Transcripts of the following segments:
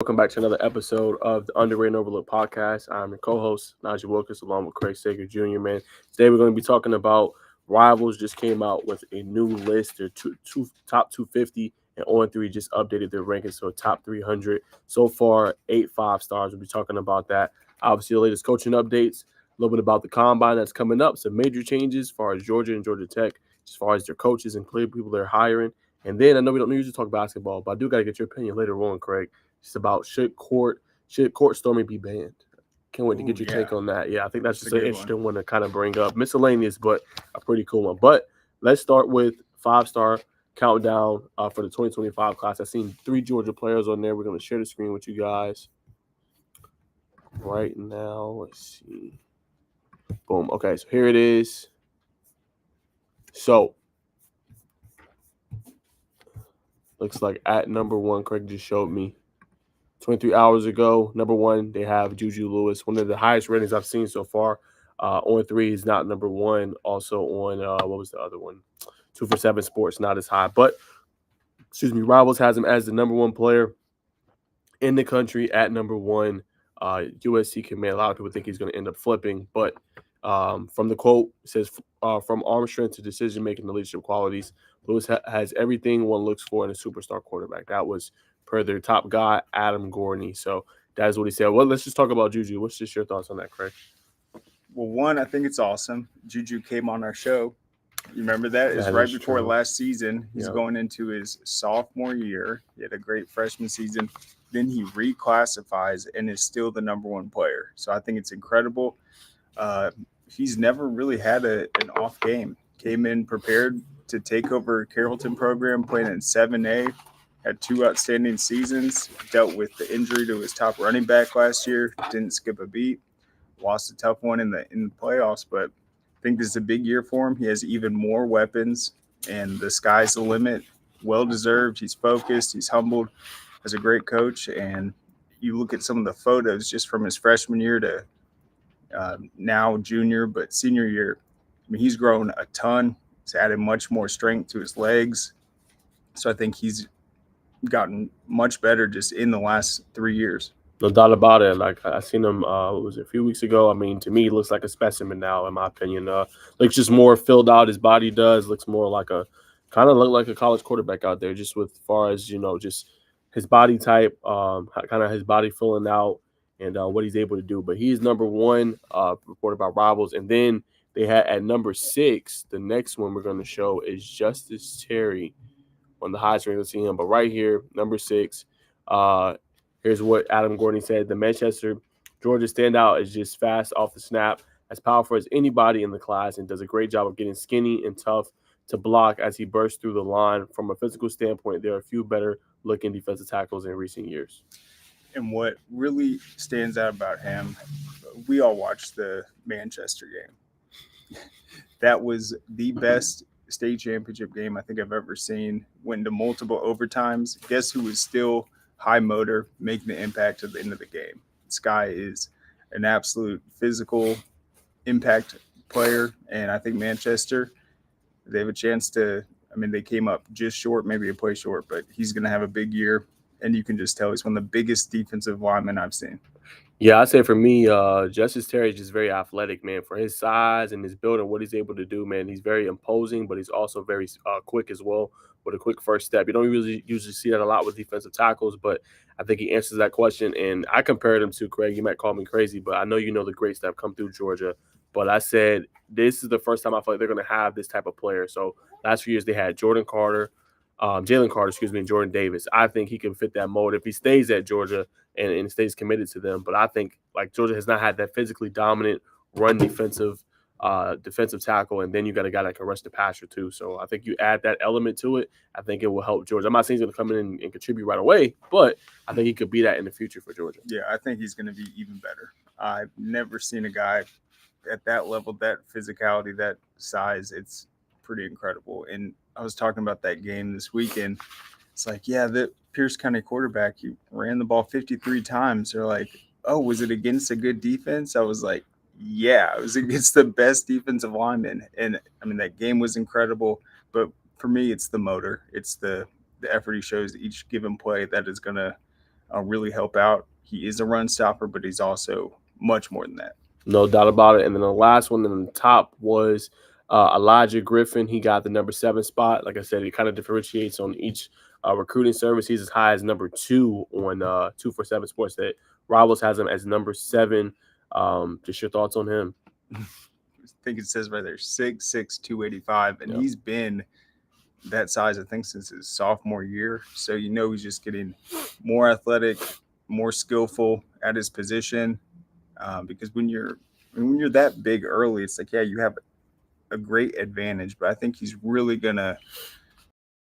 Welcome back to another episode of the Underrated and Overlooked podcast. I'm your co-host, Najee Wilkins, along with Craig Sager Jr., man. Today we're going to be talking about Rivals just came out with a new list. Their top 250, and On3 just updated their rankings to a top 300. So far, 8 5 stars. We'll be talking about that. Obviously, the latest coaching updates, a little bit about the combine that's coming up, some major changes as far as Georgia and Georgia Tech, as far as their coaches and clear people they're hiring. And then I know we don't usually talk basketball, but I do got to get your opinion later on, Craig. It's about should court storming be banned? Can't wait to get Ooh, your yeah, take on that. Yeah, I think that's that's a just an good one. interesting one to kind of bring up. Miscellaneous, but a pretty cool one. But let's start with 5 star countdown for the 2025 class. I've seen 3 Georgia players on there. We're going to share the screen with you guys right now. Let's see. Boom. Okay, so here it is. So looks like at number 1, Craig just showed me 23 hours ago. Number 1, they have Juju Lewis, one of the highest ratings I've seen so far. On3 is not number 1. Also on what was the other one? 247 Sports, not as high. But excuse me, Rivals has him as the number 1 player in the country at number 1. USC command. A lot of people think he's going to end up flipping, but from the quote, it says from arm strength to decision making to leadership qualities, Lewis has everything one looks for in a superstar quarterback. That was per their top guy, Adam Gorney. So that is what he said. Well, let's just talk about Juju. What's just your thoughts on that, Craig? Well, one, I think it's awesome. Juju came on our show. You remember that? It's That right is before true. last season. He's Yeah. going into his sophomore year. He had a great freshman season. Then he reclassifies and is still the number 1 player. So I think it's incredible. Uh, he's never really had an off game. Came in prepared to take over Carrollton program, playing in 7A. Had 2 outstanding seasons. Dealt with the injury to his top running back last year. Didn't skip a beat. Lost a tough one in the playoffs, but I think this is a big year for him. He has even more weapons, and the sky's the limit. Well deserved. He's focused. He's humbled. As a great coach, and you look at some of the photos just from his freshman year to now junior, but senior year. I mean, he's grown a ton. He's added much more strength to his legs. So I think he's gotten much better just in the last 3 years. No doubt about it. Like I seen him, what was it, a few weeks ago? I mean, to me, he looks like a specimen now, in my opinion. Looks just more filled out. His body does. Looks more like a kind of look like a college quarterback out there, just with far as just his body type, kind of his body filling out, and what he's able to do. But he's number 1, reported by Rivals, and then they had at number 6. The next one we're going to show is Justice Terry on the highest rank. Let's see him. But right here, number 6. Uh, Here's what Adam Gordon said. The Manchester Georgia standout is just fast off the snap, as powerful as anybody in the class, and does a great job of getting skinny and tough to block as he bursts through the line. From a physical standpoint, there are a few better looking defensive tackles in recent years. And what really stands out about him, we all watched the Manchester game. That was the best state championship game I think I've ever seen. Went into multiple overtimes. Guess who was still high motor, making the impact at the end of the game? Sky is an absolute physical impact player, and I think Manchester, they have a chance to. I mean, they came up just short, maybe a play short, but he's going to have a big year, and you can just tell he's one of the biggest defensive linemen I've seen. Yeah, I say for me, Justice Terry is just very athletic, man. For his size and his build and what he's able to do, man, he's very imposing, but he's also very quick as well with a quick first step. You don't usually see that a lot with defensive tackles, but I think he answers that question. And I compared him to Craig. You might call me crazy, but I know you know the greats that have come through Georgia. But I said this is the first time I feel like they're going to have this type of player. So last few years they had Jordan Carter, Jalen Carter, excuse me, and Jordan Davis. I think he can fit that mold if he stays at Georgia and stays committed to them. But I think like Georgia has not had that physically dominant run defensive tackle, and then you got a guy that can rush the passer too. So I think you add that element to it. I think it will help Georgia. I'm not saying he's going to come in and contribute right away, but I think he could be that in the future for Georgia. Yeah, I think he's going to be even better. I've never seen a guy at that level, that physicality, that size. It's pretty incredible. And I was talking about that game this weekend. It's like, yeah, the Pierce County quarterback, he ran the ball 53 times. They're like, oh, was it against a good defense? I was like, yeah, it was against the best defensive lineman. And I mean, that game was incredible. But for me, it's the motor. It's the effort he shows each given play that is going to really help out. He is a run stopper, but he's also much more than that. No doubt about it. And then the last one in the top was Elijah Griffin. He got the number 7 spot. Like I said, it kind of differentiates on each recruiting service. He's as high as number 2 on 247 Sports. That Rivals has him as number 7. Just your thoughts on him? I think it says right there 6'6", 285, and Yep. he's been that size I think since his sophomore year. So he's just getting more athletic, more skillful at his position. Because when you're that big early, it's like, yeah, you have a great advantage, but I think he's really gonna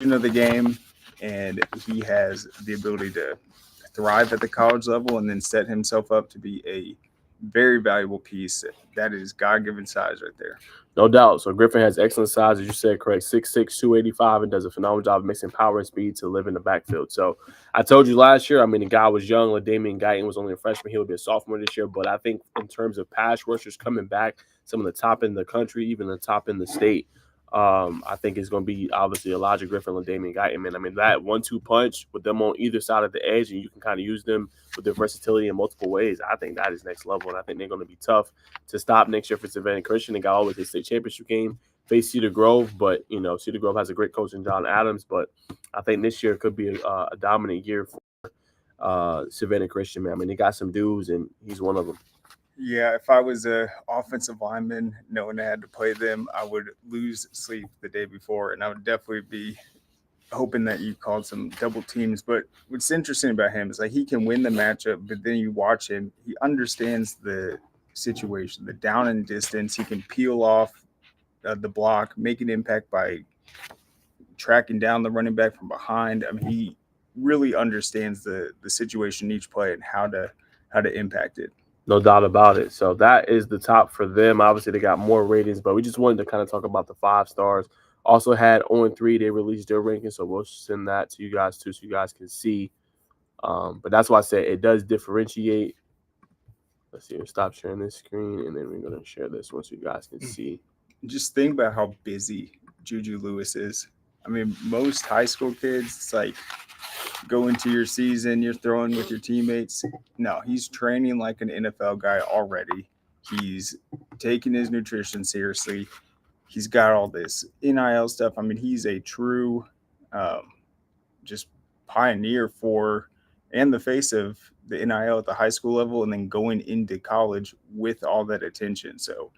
the game, and he has the ability to thrive at the college level and then set himself up to be a very valuable piece. That is God-given size right there. No doubt. So Griffin has excellent size, as you said, correct. 6'6", 285, and does a phenomenal job of mixing power and speed to live in the backfield. So I told you last year, I mean, the guy was young. LaDainian Guyton was only a freshman. He'll be a sophomore this year. But I think in terms of pass rushers coming back, some of the top in the country, even the top in the state, I think it's going to be obviously Elijah Griffin, LaDainian Guyton. Man, I mean, that 1-2 punch with them on either side of the edge, and you can kind of use them with their versatility in multiple ways. I think that is next level, and I think they're going to be tough to stop next year for Savannah Christian. They got always a state championship game, face Cedar Grove, but Cedar Grove has a great coach in John Adams. But I think this year could be a dominant year for Savannah Christian. Man, I mean, they got some dudes, and he's one of them. Yeah, if I was a offensive lineman, knowing I had to play them, I would lose sleep the day before, and I would definitely be hoping that you called some double teams. But what's interesting about him is like he can win the matchup, but then you watch him, he understands the situation, the down and distance. He can peel off the block, make an impact by tracking down the running back from behind. I mean, he really understands the situation each play and how to impact it. No doubt about it. So that is the top for them. Obviously, they got more ratings, but we just wanted to kind of talk about the 5 stars. Also had On3. They released their rankings, so we'll send that to you guys too, so you guys can see. But that's why I said it does differentiate. Let's see. We'll stop sharing this screen, and then we're going to share this once you guys can see. Just think about how busy Juju Lewis is. I mean, most high school kids, it's like go into your season, you're throwing with your teammates. No, he's training like an NFL guy already. He's taking his nutrition seriously. He's got all this NIL stuff. I mean, he's a true um, just pioneer for and the face of the NIL at the high school level and then going into college with all that attention. So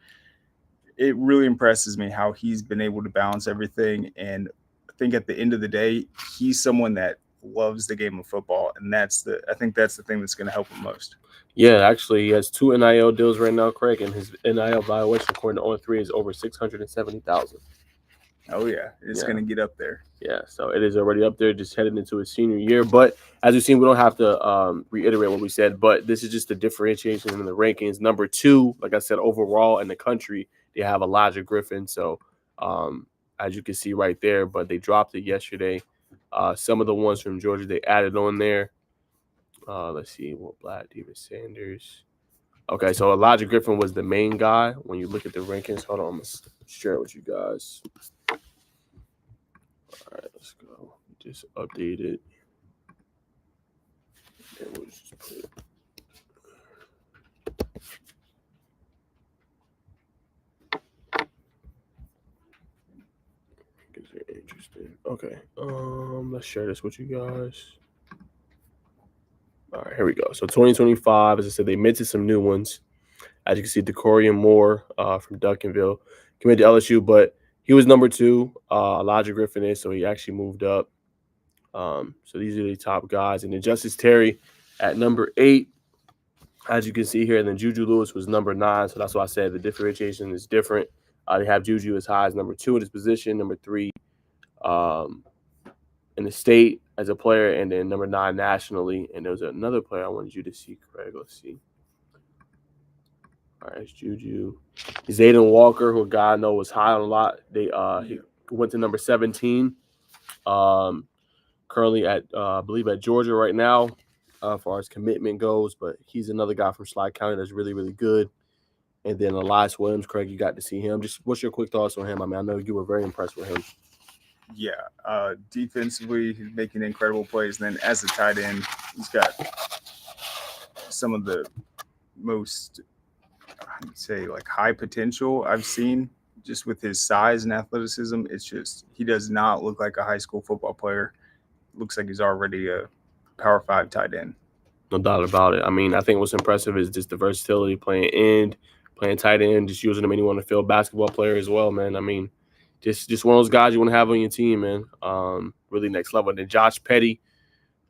it really impresses me how he's been able to balance everything. And I think at the end of the day, he's someone that loves the game of football, and I think that's the thing that's going to help him most. Yeah, actually, he has 2 NIL deals right now, Craig, and his NIL valuation, according to On3, is over 670,000. Oh yeah, it's going to get up there. Yeah, so it is already up there, just headed into his senior year. But as we've seen, we don't have to reiterate what we said, but this is just the differentiation in the rankings. Number 2, like I said, overall in the country, they have Elijah Griffin. So as you can see right there, but they dropped it yesterday. Some of the ones from Georgia they added on there. Let's see, what Black David Sanders. Okay, so Elijah Griffin was the main guy when you look at the rankings. Hold on, I'm going to share it with you guys. All right, let's go. Just update it. And we'll just put it. Because they're interesting. Okay, let's share this with you guys. All right, here we go. So 2025, as I said, they minted some new ones. As you can see, Decorian Moore from Duncanville committed to LSU, but he was number 2. Elijah Griffin is, so he actually moved up. So these are the top guys. And then Justice Terry at number 8, as you can see here. And then Juju Lewis was number 9. So that's why I said the differentiation is different. They have Juju as high as number 2 in his position, number 3 in the state as a player, and then number 9 nationally. And there was another player I wanted you to see, Craig. Let's see. All right, it's Juju. Zayden Walker, who God knows was high on a lot. He went to number 17. Currently at I believe at Georgia right now, as far as commitment goes. But he's another guy from Slide County that's really, really good. And then Elias Williams, Craig, you got to see him. Just what's your quick thoughts on him? I mean, I know you were very impressed with him. Defensively, he's making incredible plays. And then as a tight end, he's got some of the most, I'd say, like high potential I've seen just with his size and athleticism. It's just, he does not look like a high school football player. Looks like he's already a Power Five tight end. No doubt about it. I mean, I think what's impressive is just the versatility, playing end, playing tight end, just using them anywhere on the field, basketball player as well, man. I mean, just one of those guys you want to have on your team, man. Really next level. And then Josh Petty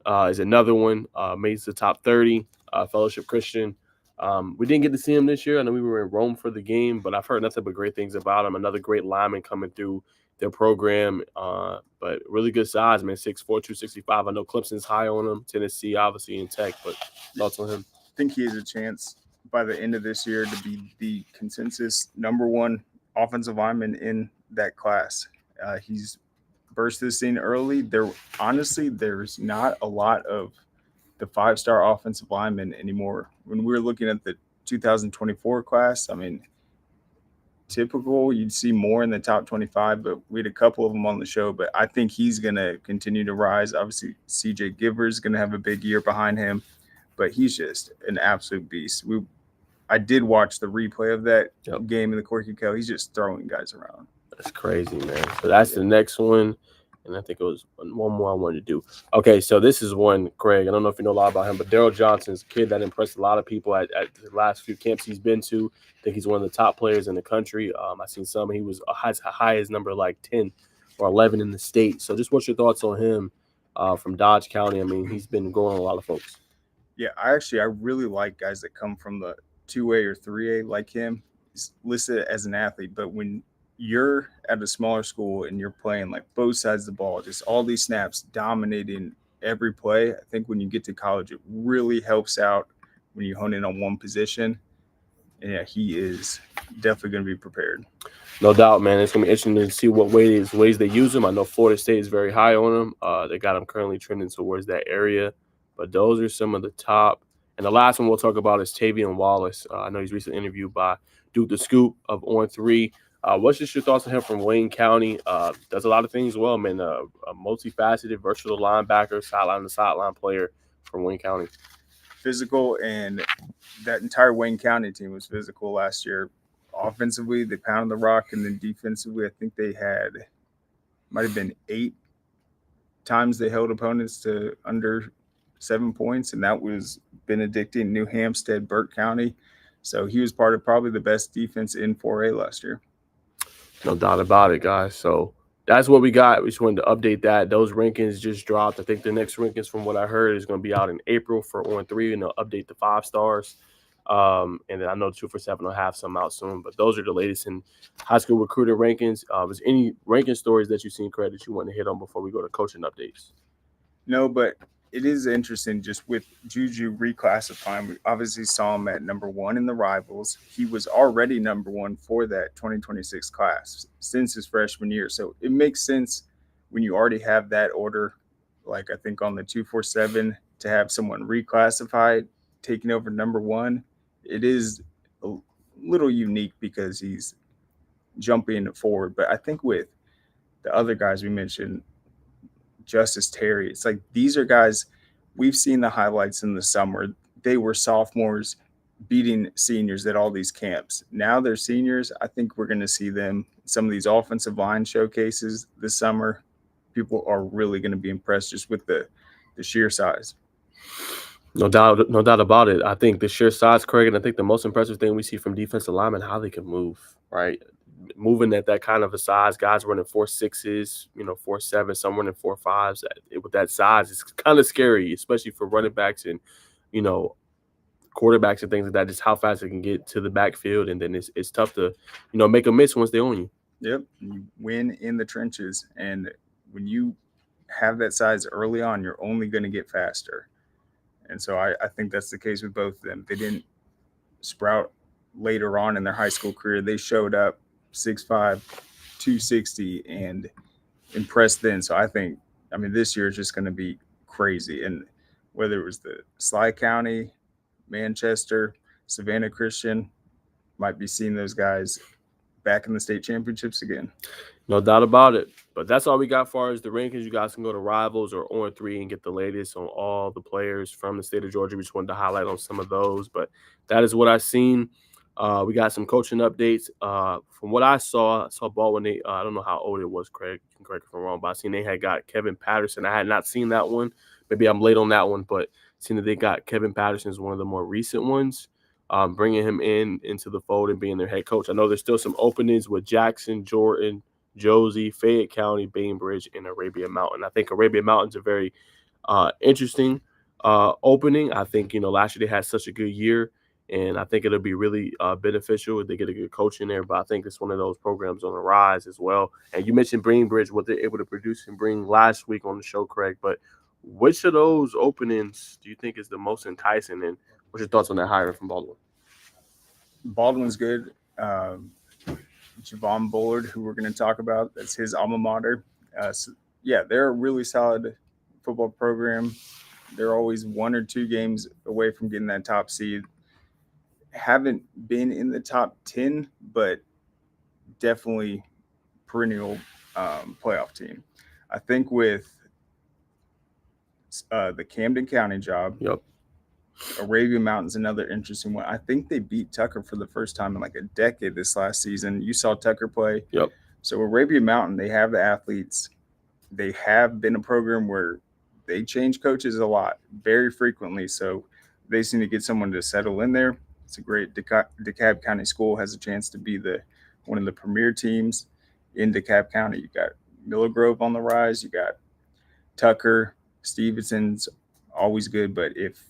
is another one. Made the top 30, Fellowship Christian. We didn't get to see him this year. I know we were in Rome for the game, but I've heard nothing but great things about him. Another great lineman coming through their program, but really good size, man. 6'4", 265. I know Clemson's high on him. Tennessee, obviously, in Tech, but thoughts on him? I think he has a chance by the end of this year to be the consensus number one offensive lineman in that class. He's burst this scene early. There's not a lot of the 5-star offensive linemen anymore. When we were looking at the 2024 class, I mean, typical you'd see more in the top 25, but we had a couple of them on the show. But I think he's going to continue to rise. Obviously, CJ Givers is going to have a big year behind him, but he's just an absolute beast. I did watch the replay of that game in the Corky Kell. He's just throwing guys around. That's crazy, man. So that's the next one. And I think it was one more I wanted to do. Okay, so this is one, Craig. I don't know if you know a lot about him, but Daryl Johnson's a kid that impressed a lot of people at the last few camps he's been to. I think he's one of the top players in the country. I seen some. He was as high as number like 10 or 11 in the state. So just what's your thoughts on him from Dodge County? I mean, he's been growing a lot of folks. Yeah, I really like guys that come from the 2A or 3A like him. He's listed as an athlete, but when you're at a smaller school and you're playing like both sides of the ball, just all these snaps, dominating every play, I think when you get to college, it really helps out when you hone in on one position. And yeah, he is definitely going to be prepared. No doubt, man. It's gonna be interesting to see what ways they use him. I know Florida State is very high on him. They got him currently trending towards that area, but those are some of the top. And the last one we'll talk about is Tavian Wallace. I know he's recently interviewed by Duke the Scoop of On3. What's just your thoughts on him from Wayne County? Does a lot of things well, man. A multifaceted, versatile linebacker, sideline to sideline player from Wayne County. Physical, and that entire Wayne County team was physical last year. Offensively, they pounded the rock, and then defensively, I think they had might have been 8 times they held opponents to under 7 points, and that was Benedictine, New Hampstead, Burke County. So he was part of probably the best defense in 4A last year. No doubt about it, guys. So that's what we got. We just wanted to update that. Those rankings just dropped. I think the next rankings, from what I heard, is going to be out in April for On3, and they'll update the 5-stars. And then I know 247 will have some out soon. But those are the latest in high school recruiting rankings. Was any ranking stories that you've seen, Craig, that you want to hit on before we go to coaching updates? No, but it is interesting just with Juju reclassifying. We obviously saw him at number one in the rivals. He was already number one for that 2026 class since his freshman year. So it makes sense when you already have that order, like I think on the 247, to have someone reclassified taking over number one. It is a little unique because he's jumping forward. But I think with the other guys we mentioned, Justice Terry. It's like these are guys we've seen the highlights in the summer. They were sophomores beating seniors at all these camps. Now they're seniors. I think we're going to see them some of these offensive line showcases this summer. People are really going to be impressed just with the sheer size. No doubt about it. I think the sheer size, Craig, and I think the most impressive thing we see from defensive linemen, how they can move, right? Moving at that kind of a size, guys running 4.6s, 4.7, some running 4.5s. With that size, it's kind of scary, especially for running backs and quarterbacks and things like that. Just how fast they can get to the backfield, and then it's tough to make a miss once they own you. Yep, you win in the trenches, and when you have that size early on, you're only going to get faster. And so I think that's the case with both of them. They didn't sprout later on in their high school career. They showed up 6'5", 260, and impressed then. So I mean, this year is just going to be crazy. And whether it was the Sly County, Manchester, Savannah Christian, might be seeing those guys back in the state championships again. No doubt about it. But that's all we got as far as the rankings. You guys can go to Rivals or On3 and get the latest on all the players from the state of Georgia. We just wanted to highlight on some of those. But that is what I've seen. We got some coaching updates. From what I saw Baldwin. I don't know how old it was, Craig. You can correct me if I'm wrong, but I seen they had got Kevin Patterson. I had not seen that one. Maybe I'm late on that one, but seeing that they got Kevin Patterson as one of the more recent ones. Bringing him into the fold and being their head coach. I know there's still some openings with Jackson, Jordan, Josie, Fayette County, Bainbridge, and Arabia Mountain. I think Arabia Mountain's a very interesting opening. I think, last year they had such a good year, and I think it'll be really beneficial if they get a good coach in there. But I think it's one of those programs on the rise as well. And you mentioned Bainbridge, what they're able to produce and bring last week on the show, Craig. But which of those openings do you think is the most enticing? And what's your thoughts on that hiring from Baldwin? Baldwin's good. Javon Bullard, who we're going to talk about, that's his alma mater. So, yeah, they're a really solid football program. They're always 1 or 2 games away from getting that top seed. Haven't been in the top 10, but definitely perennial playoff team. I think with the Camden County job, Yep. Arabia Mountain's another interesting one. I think they beat Tucker for the first time in like a decade this last season. You saw Tucker play. Yep. So Arabia Mountain, they have the athletes. They have been a program where they change coaches a lot, very frequently. So they seem to get someone to settle in there. It's a great DeKalb County school, has a chance to be one of the premier teams in DeKalb County. You got Miller Grove on the rise. You got Tucker, Stevenson's always good. But if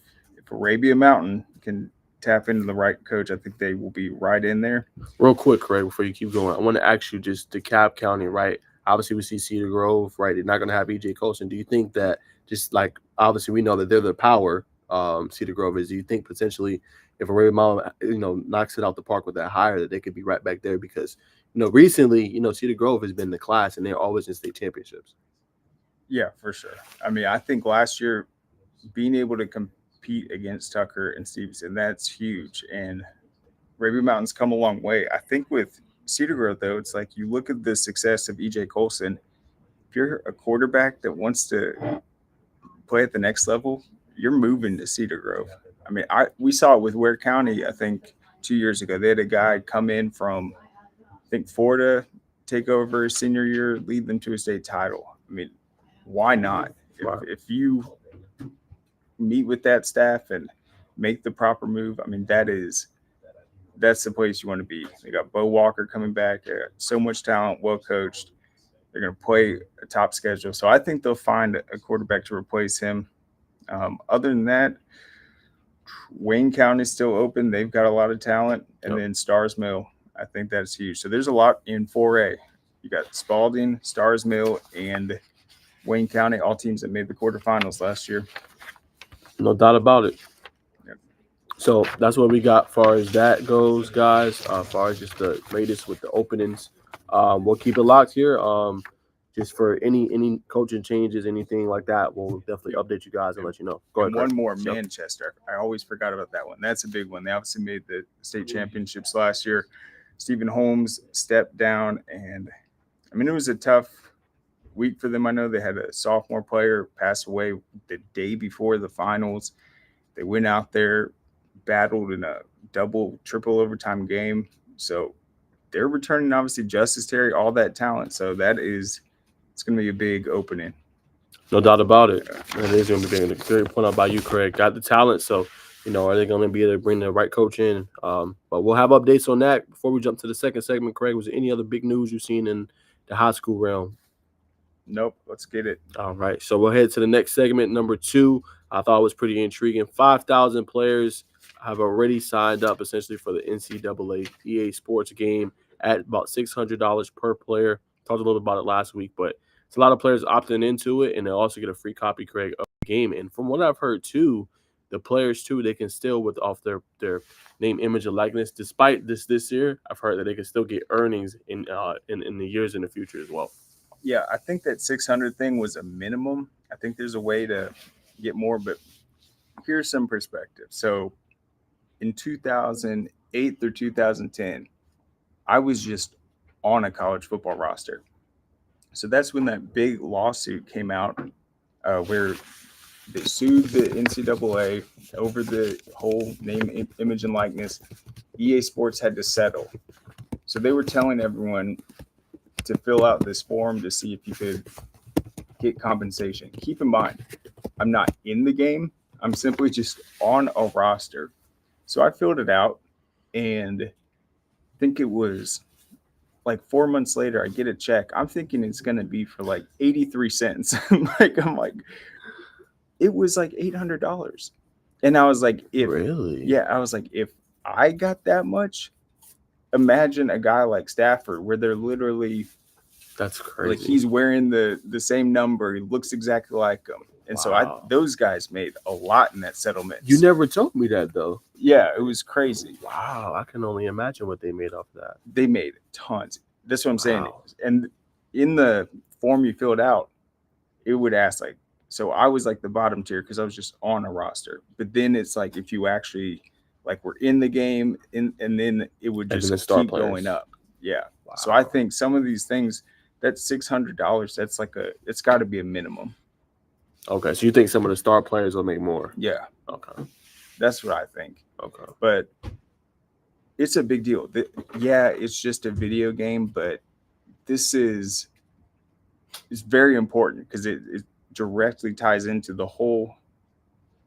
Arabia Mountain can tap into the right coach, I think they will be right in there. Real quick, Craig, before you keep going, I want to ask you just DeKalb County, right? Obviously, we see Cedar Grove, right? They're not going to have EJ Colson. Do you think that just like obviously we know that they're the power, Cedar Grove is. Do you think potentially if Arabia Mountain, knocks it out the park with that hire, that they could be right back there? Because recently, Cedar Grove has been the class, and they're always in state championships. Yeah, for sure. I mean, I think last year being able to compete against Tucker and Stevenson, that's huge. And Arabia Mountain's come a long way. I think with Cedar Grove, though, it's like you look at the success of EJ Colson. If you're a quarterback that wants to play at the next level, you're moving to Cedar Grove. I mean, we saw it with Ware County, I think 2 years ago. They had a guy come in from, I think, Florida, take over his senior year, lead them to a state title. I mean, why not? If you meet with that staff and make the proper move, I mean, that's the place you want to be. They got Bo Walker coming back. They got so much talent, well coached. They're going to play a top schedule. So I think they'll find a quarterback to replace him. Other than that, Wayne County's still open. They've got a lot of talent. And then Stars Mill, I think that's huge. So there's a lot in 4A. You got Spalding, Stars Mill, and Wayne County, all teams that made the quarterfinals last year. No doubt about it. Yep. So that's what we got as far as that goes, guys. As far as just the latest with the openings. We'll keep it locked here. Just for any coaching changes, anything like that, we'll definitely update you guys and let you know. Go ahead. One more, Manchester. I always forgot about that one. That's a big one. They obviously made the state championships last year. Stephen Holmes stepped down, and I mean, it was a tough week for them. I know they had a sophomore player pass away the day before the finals. They went out there, battled in a triple overtime game. So they're returning, obviously, Justice Terry, all that talent. So it's going to be a big opening. No doubt about it. It is going to be a great point out by you, Craig. Got the talent. So, are they going to be able to bring the right coach in? But we'll have updates on that. Before we jump to the second segment, Craig, was there any other big news you've seen in the high school realm? Nope. Let's get it. All right. So we'll head to the next segment, number 2. I thought it was pretty intriguing. 5,000 players have already signed up essentially for the NCAA EA Sports game at about $600 per player. Talked a little about it last week, but it's a lot of players opting into it, and they also get a free copy, Craig, of the game. And from what I've heard too, the players too, they can still off their name, image, and likeness. Despite this year, I've heard that they can still get earnings in the years in the future as well. Yeah, I think that 600 thing was a minimum. I think there's a way to get more, but here's some perspective. So in 2008 through 2010, I was just on a college football roster. So that's when that big lawsuit came out, where they sued the NCAA over the whole name, image, and likeness. EA Sports had to settle. So they were telling everyone to fill out this form to see if you could get compensation. Keep in mind, I'm not in the game. I'm simply just on a roster. So I filled it out, and I think it was like 4 months later, I get a check. I'm thinking it's gonna be for like 83 cents. I'm like, it was like $800. And I was like, Really? yeah, I was like, if I got that much, imagine a guy like Stafford, where they're literally That's like, crazy. he's wearing the same number, he looks exactly like him. And so Wow. those guys made a lot in that settlement. You never told me that though. Yeah, it was crazy. Wow, I can only imagine what they made off of that. They made tons. That's what I'm saying. Wow. And in the form you filled out, it would ask like, so I was like the bottom tier because I was just on a roster. But then it's like, if you actually like were in the game, and then it would And then just the star keep players. going up. Yeah. Wow. So I think some of these things, that's $600. That's like it's got to be a minimum. Okay, so you think some of the star players will make more? Yeah, Okay. that's what I think. Okay. But it's a big deal. Yeah, it's just a video game, but this is very important because it directly ties into the whole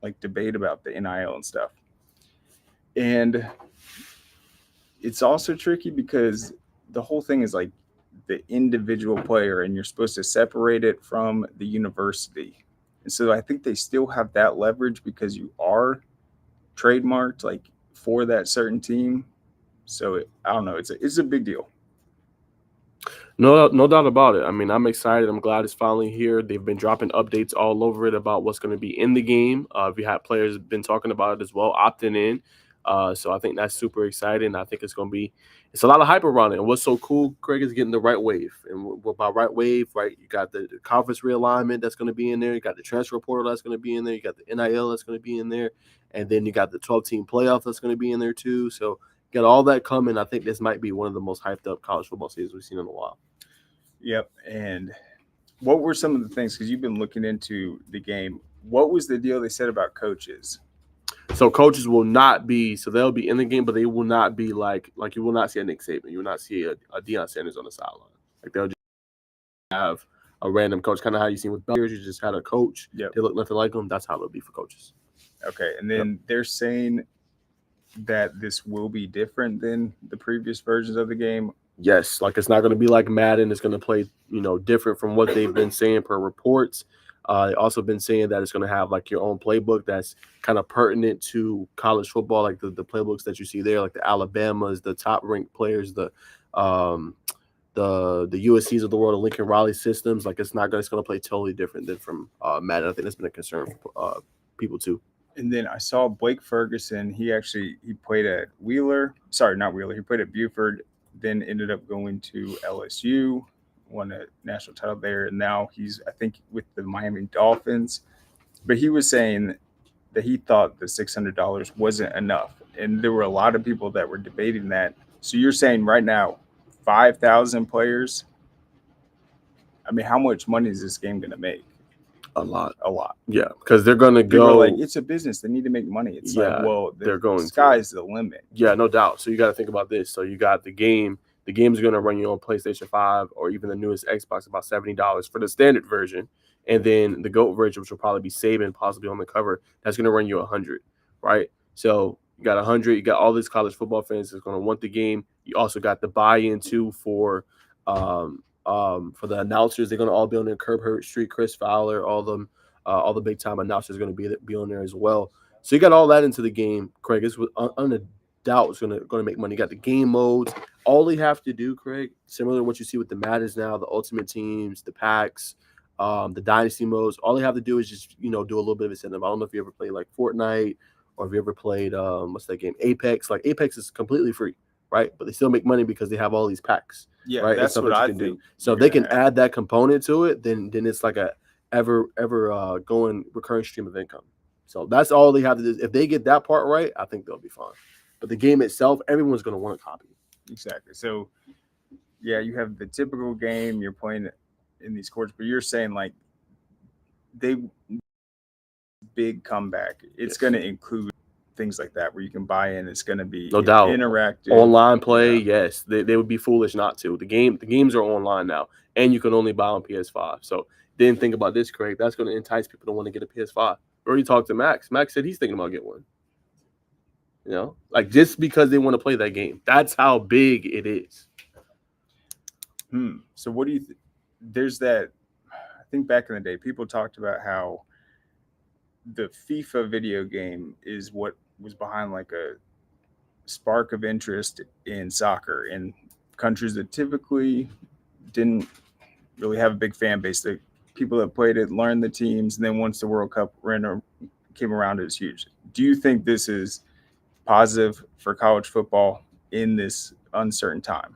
like debate about the NIL and stuff. And it's also tricky because the whole thing is like the individual player, and you're supposed to separate it from the university. And so I think they still have that leverage because you are trademarked like for that certain team. So I don't know. It's a big deal. No doubt about it. I mean, I'm excited. I'm glad it's finally here. They've been dropping updates all over it about what's going to be in the game. We had players been talking about it as well, opting in. So I think that's super exciting. I think it's a lot of hype around it. And what's so cool, Craig, is getting the right wave. And by right wave, right, you got the conference realignment that's going to be in there. You got the transfer portal that's going to be in there. You got the NIL that's going to be in there. And then you got the 12-team playoff that's going to be in there too. So got all that coming. I think this might be one of the most hyped up college football seasons we've seen in a while. Yep. And what were some of the things, because you've been looking into the game, what was the deal they said about coaches? So coaches will not be, so they'll be in the game, but they will not be like you will not see a Nick Saban. You will not see a Deion Sanders on the sideline. Like they'll just have a random coach, kind of how you seen with Bears. You just had a coach. Yep. They look nothing like them. That's how it'll be for coaches. Okay. And then they're saying that this will be different than the previous versions of the game. Yes, like it's not going to be like Madden. It's going to play, different from what they've been saying per reports. They also been saying that it's going to have like your own playbook that's kind of pertinent to college football, like the playbooks that you see there, like the Alabamas, the top ranked players, the USC's of the world, the Lincoln Riley systems. Like it's going to play totally different than from Madden. I think that's been a concern for people too. And then I saw Blake Ferguson. He played at Wheeler. Sorry, not Wheeler. He played at Buford. Then ended up going to LSU, won a national title there, and now he's, I think, with the Miami Dolphins. But he was saying that he thought the $600 wasn't enough, and there were a lot of people that were debating that. So you're saying right now, 5,000 players. I mean, how much money is this game going to make? A lot. Yeah, because they're going to go. Like, it's a business. They need to make money. It's like, well, they're going. Sky's the limit. Yeah, no doubt. So you got to think about this. So you got the game. The game's going to run you on PlayStation 5 or even the newest Xbox about $70 for the standard version, and then the GOAT version, which will probably be Saban, possibly on the cover, that's going to run you $100, right? So you got $100. You got all these college football fans that's going to want the game. You also got the buy-in too for the announcers. They're going to all be on there. Curb Hurt Street, Chris Fowler, all the big time announcers are going to be on there as well. So you got all that into the game, Craig. It's on a doubt it's going to make money. You got the game modes. All they have to do, Craig, similar to what you see with the Maddens now, the Ultimate Teams, the packs, the Dynasty modes. All they have to do is just do a little bit of incentive. I don't know if you ever played like Fortnite or if you ever played what's that game, Apex. Like Apex is completely free, right? But they still make money because they have all these packs. Yeah, right? That's what I think. Do. So if they can add that component to it, then it's like a ever going recurring stream of income. So that's all they have to do. If they get that part right, I think they'll be fine. But the game itself, everyone's going to want a copy. Exactly. So yeah, you have the typical game you're playing in these courts, but you're saying like they big comeback. It's Yes. going to include things like that where you can buy in. It's going to be No doubt. interactive. Online play, Yeah. yes. They would be foolish not to. The games are online now, and you can only buy on PS5. So then think about this, Craig. That's going to entice people to want to get a PS5. We already talked to Max. Max said he's thinking about getting one. You know, like just because they want to play that game. That's how big it is. So what do you? There's that. I think back in the day, people talked about how the FIFA video game is what was behind like a spark of interest in soccer in countries that typically didn't really have a big fan base. The people that played it learned the teams, and then once the World Cup came around, it was huge. Do you think this is positive for college football in this uncertain time?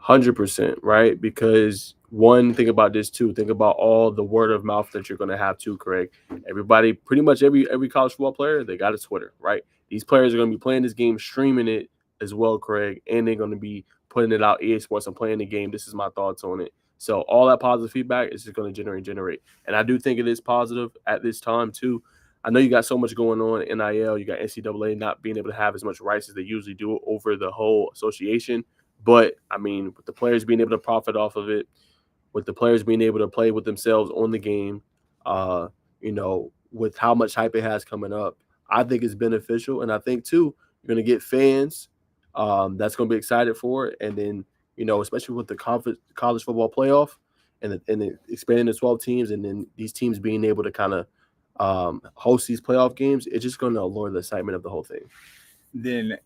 100%, right? Because one thing about this too, think about all the word of mouth that you're going to have too, Craig. Everybody, pretty much every college football player, they got a Twitter, right? These players are going to be playing this game, streaming it as well, Craig, and they're going to be putting it out EA Sports. I'm playing the game. This is my thoughts on it. So all that positive feedback is just going to generate. And I do think it is positive at this time too. I know you got so much going on in NIL. You got NCAA not being able to have as much rights as they usually do over the whole association. But I mean, with the players being able to profit off of it, with the players being able to play with themselves on the game, uh, with how much hype it has coming up, I think it's beneficial. And I think too, you're gonna get fans that's gonna be excited for it. And then, especially with the college football playoff and expanding to 12 teams, and then these teams being able to kind of host these playoff games, it's just gonna allure the excitement of the whole thing. Then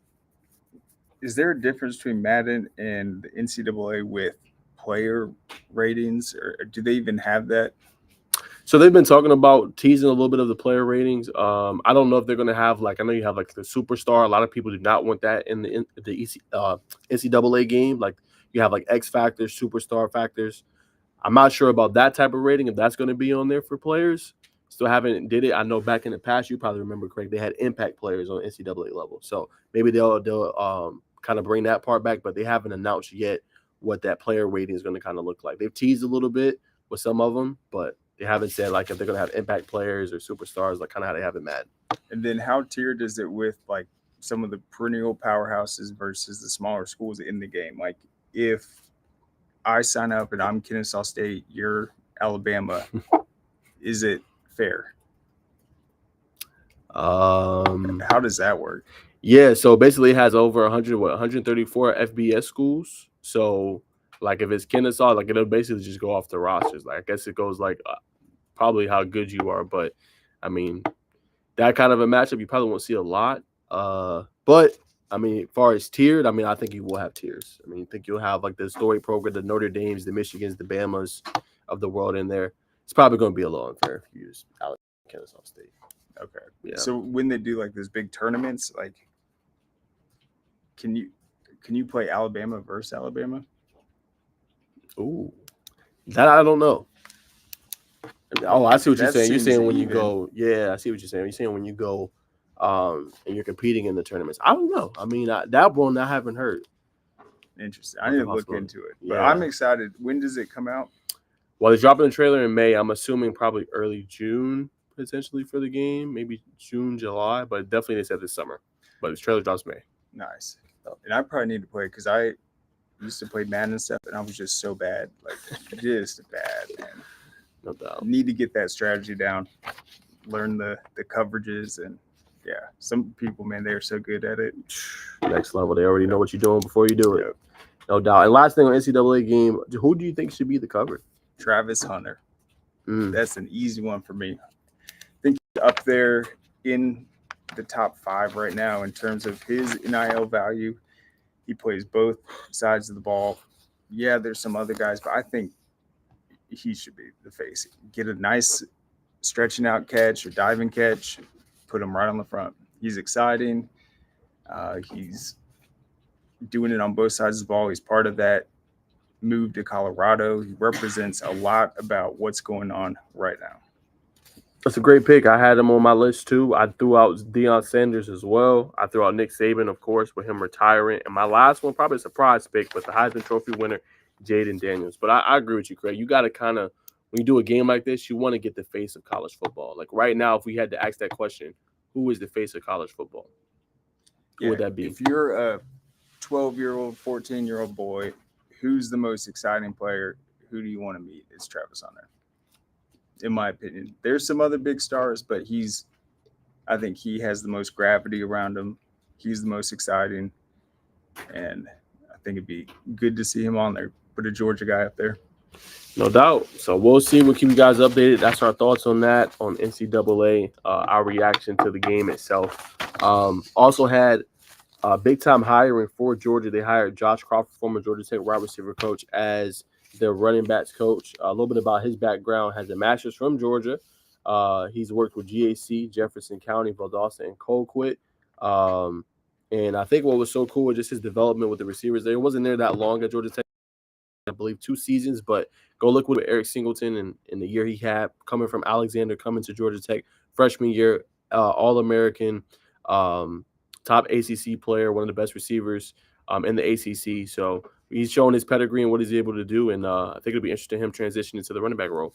is there a difference between Madden and the NCAA with player ratings, or do they even have that? So they've been talking about teasing a little bit of the player ratings. I don't know if they're going to have I know you have like the superstar. A lot of people do not want that in the NCAA game. Like you have like X factors, superstar factors. I'm not sure about that type of rating if that's going to be on there for players. Still haven't did it. I know back in the past, you probably remember, Craig, they had impact players on NCAA level. So maybe they'll kind of bring that part back, but they haven't announced yet what that player rating is going to kind of look like. They've teased a little bit with some of them, but they haven't said like if they're going to have impact players or superstars, like kind of how they have it mad. And then how tiered is it with like some of the perennial powerhouses versus the smaller schools in the game? Like if I sign up and I'm Kennesaw State, you're Alabama, is it fair? How does that work? Yeah, so basically it has over 134 FBS schools. So like if it's Kennesaw, like it'll basically just go off the rosters. Like I guess it goes like probably how good you are, but I mean that kind of a matchup you probably won't see a lot. But I mean, as far as tiered, I mean, I think you will have tiers. I mean, I think you'll have like the story program, the Notre Dames, the Michigans, the Bamas of the world in there. It's probably going to be a little unfair if you use Kennesaw State. Okay. Yeah. So when they do like those big tournaments, like can you play Alabama versus Alabama? Ooh, that I don't know. Oh, I see what you're That saying. You're seems saying when you even. go, yeah, I see what you're saying. You're saying when you go, and you're competing in the tournaments. I don't know. I mean, that one I haven't heard. Interesting. I need to look into it. But Yeah. I'm excited. When does it come out? Well, they're dropping the trailer in May. I'm assuming probably early June potentially for the game, maybe June, July, but definitely they said this summer. But the trailer drops May. Nice. And I probably need to play because I used to play Madden and stuff, and I was just so bad, like just bad, man. No doubt. Need to get that strategy down, learn the coverages, and yeah, some people, man, they are so good at it. Next level. They already know what you're doing before you do it. Yep. No doubt. And last thing on NCAA game, who do you think should be the cover? Travis Hunter. That's an easy one for me. I think he's up there in the top 5 right now in terms of his NIL value. He plays both sides of the ball. Yeah, there's some other guys, but I think he should be the face. Get a nice stretching out catch or diving catch, put him right on the front. He's exciting. He's doing it on both sides of the ball. He's part of that move to Colorado. He represents a lot about what's going on right now. That's a great pick. I had him on my list too. I threw out Deion Sanders as well. I threw out Nick Saban, of course, with him retiring. And my last one, probably a surprise pick, but the Heisman Trophy winner, Jaden Daniels. But I agree with you, Craig. You got to kind of, when you do a game like this, you want to get the face of college football. Like right now, if we had to ask that question, who is the face of college football? Who Yeah, would that be? if you're a 12-year-old, 14-year-old boy, who's the most exciting player? Who do you want to meet? It's Travis Hunter, in my opinion. There's some other big stars, but I think he has the most gravity around him. He's the most exciting, and I think it'd be good to see him on there. Put a Georgia guy up there. No doubt. So we'll see. We'll keep you guys updated. That's our thoughts on that, on NCAA, our reaction to the game itself. Also had big time hiring for Georgia. They hired Josh Crawford, former Georgia Tech wide receiver coach, as their running backs coach. A little bit about his background: has a master's from Georgia. He's worked with GAC, Jefferson County, Valdosta, and Colquitt. And I think what was so cool was just his development with the receivers. There wasn't there that long at Georgia Tech. I believe 2 seasons, but go look with Eric Singleton and in the year he had coming from Alexander, coming to Georgia Tech, freshman year, All American, top ACC player, one of the best receivers in the ACC. So he's showing his pedigree and what he's able to do, and I think it'll be interesting him transitioning to the running back role.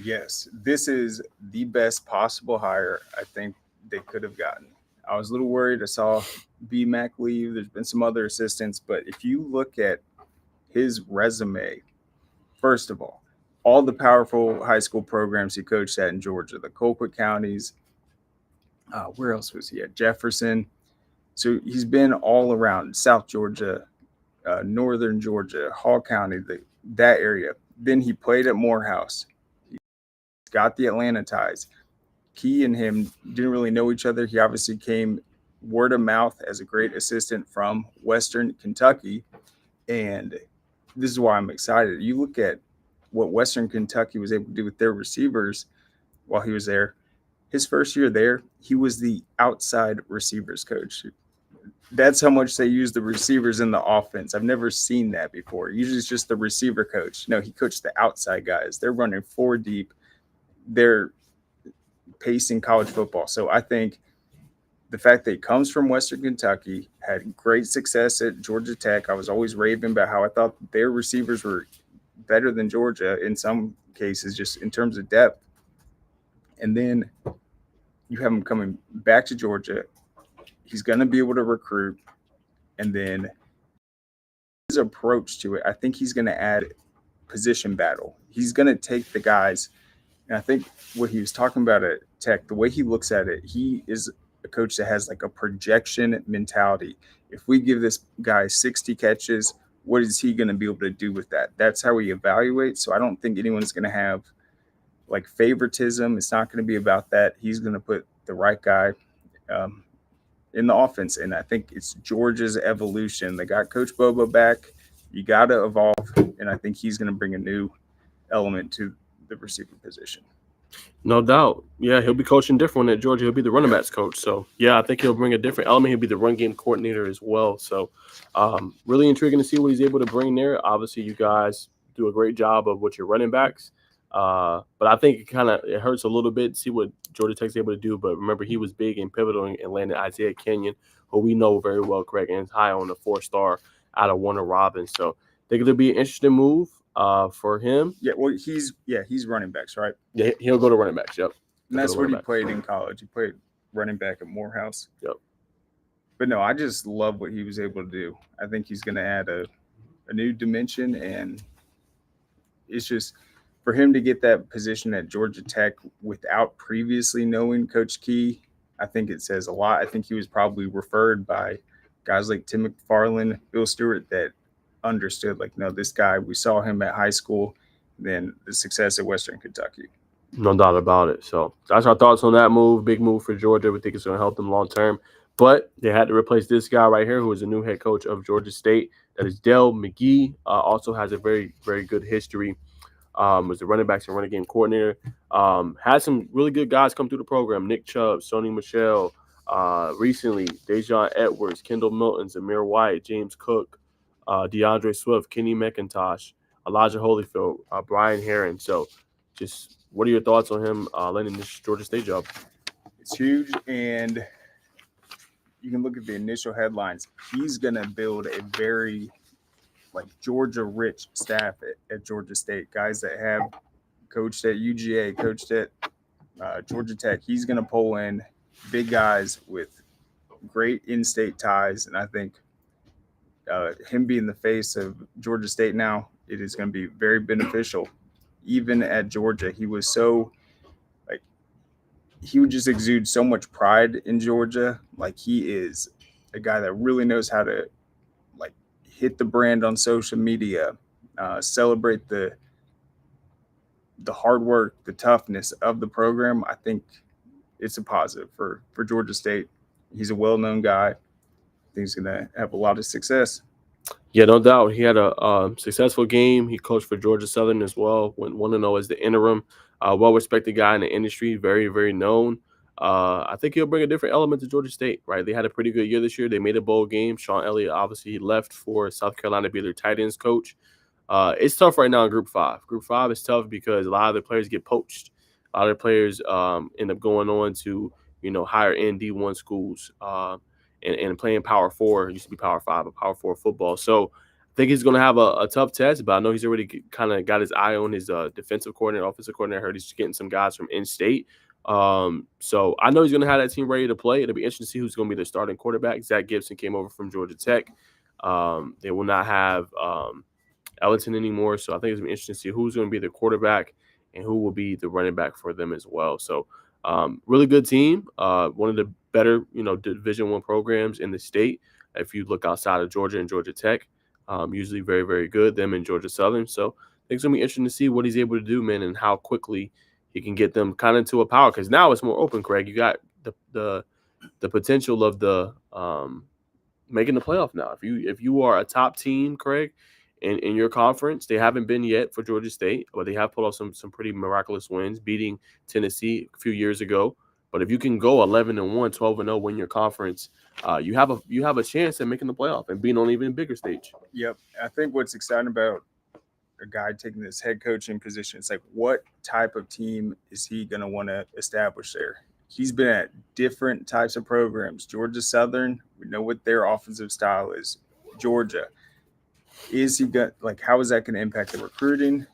Yes, this is the best possible hire I think they could have gotten. I was a little worried. I saw BMAC leave. There's been some other assistants, but if you look at his resume, first of all the powerful high school programs he coached at in Georgia, the Colquitt counties. Where else was he at? Jefferson. So he's been all around South Georgia, Northern Georgia, Hall County, that area. Then he played at Morehouse. He got the Atlanta ties. Key and him didn't really know each other. He obviously came word of mouth as a great assistant from Western Kentucky. And this is why I'm excited. You look at what Western Kentucky was able to do with their receivers while he was there. His first year there, he was the outside receivers coach. That's how much they use the receivers in the offense. I've never seen that before. Usually it's just the receiver coach. No, he coached the outside guys. They're running four deep. They're pacing college football. So I think the fact that he comes from Western Kentucky, had great success at Georgia Tech. I was always raving about how I thought their receivers were better than Georgia in some cases, just in terms of depth. And then you have him coming back to Georgia. He's going to be able to recruit. And then his approach to it, I think he's going to add position battle. He's going to take the guys. And I think what he was talking about at Tech, the way he looks at it, he is a coach that has like a projection mentality. If we give this guy 60 catches, what is he going to be able to do with that? That's how he evaluates. So I don't think anyone's going to have like favoritism. It's not going to be about that. He's going to put the right guy in the offense. And I think it's Georgia's evolution. They got Coach Bobo back. You got to evolve. And I think he's going to bring a new element to the receiver position. No doubt. Yeah, he'll be coaching different at Georgia. He'll be the running backs coach. So, yeah, I think he'll bring a different element. He'll be the run game coordinator as well. So, really intriguing to see what he's able to bring there. Obviously, you guys do a great job of what your running backs. But I think it hurts a little bit to see what Georgia Tech's able to do. But remember, he was big and pivotal in landing Isaiah Kenyon, who we know very well, Craig, and is high on the 4-star out of Warner Robins. So, I think it'll be an interesting move for him. Yeah, well, he's running backs, right? Yeah, he'll go to running backs. Yep. And that's what he played in college. He played running back at Morehouse. Yep. But no, I just love what he was able to do. I think he's going to add a new dimension, and it's just for him to get that position at Georgia Tech without previously knowing Coach Key. I think it says a lot. I think he was probably referred by guys like Tim McFarland, Bill Stewart, that understood, like, no, this guy, we saw him at high school, then the success at Western Kentucky. No doubt about it. So that's our thoughts on that move. Big move for Georgia. We think it's going to help them long term. But they had to replace this guy right here, who is the new head coach of Georgia State. That is Dell McGee. Also has a very, very good history. Was the running backs and running game coordinator. Had some really good guys come through the program. Nick Chubb, Sony Michelle. Recently, Dejon Edwards, Kendall Milton, Zamir White, James Cook, DeAndre Swift, Kenny McIntosh, Elijah Holyfield, Brian Herron. So just what are your thoughts on him landing this Georgia State job? It's huge, and you can look at the initial headlines. He's going to build a very like Georgia rich staff at Georgia State, guys that have coached at UGA, coached at Georgia Tech. He's going to pull in big guys with great in-state ties, and I think him being the face of Georgia State now, it is going to be very beneficial. Even at Georgia, he was so like he would just exude so much pride in Georgia. Like he is a guy that really knows how to like hit the brand on social media, celebrate the hard work, the toughness of the program. I think it's a positive for Georgia State. He's a well known guy. I think he's gonna have a lot of success. Yeah, no doubt. He had a successful game. He coached for Georgia Southern as well. Went 1-0 as the interim. Well respected guy in the industry. Very, very known. I think he'll bring a different element to Georgia State, right? They had a pretty good year this year. They made a bowl game. Sean Elliott, obviously, he left for South Carolina to be their tight ends coach. It's tough right now in Group 5. Group 5 is tough because a lot of the players get poached. A lot of the players end up going on to, higher end D1 schools. And playing Power 4. It used to be Power 5, but Power 4 football. So I think he's going to have a tough test, but I know he's already kind of got his eye on his defensive coordinator, offensive coordinator. I heard he's getting some guys from in-state. So I know he's going to have that team ready to play. It'll be interesting to see who's going to be their starting quarterback. Zach Gibson came over from Georgia Tech. They will not have Ellington anymore, so I think it's going to be interesting to see who's going to be their quarterback and who will be the running back for them as well. So really good team. One of the better, Division I programs in the state. If you look outside of Georgia and Georgia Tech, usually very, very good. Them and Georgia Southern. So I think it's gonna be interesting to see what he's able to do, man, and how quickly he can get them kind of to a power. Because now it's more open, Craig. You got the potential of the making the playoff now. If you are a top team, Craig, in your conference, they haven't been yet for Georgia State, but they have pulled off some pretty miraculous wins, beating Tennessee a few years ago. But if you can go 11-1, 12-0, win your conference, you have a chance at making the playoff and being on an even bigger stage. Yep. I think what's exciting about a guy taking this head coaching position, it's like what type of team is he going to want to establish there? He's been at different types of programs. Georgia Southern, we know what their offensive style is. Georgia, is he got like how is that going to impact the recruiting?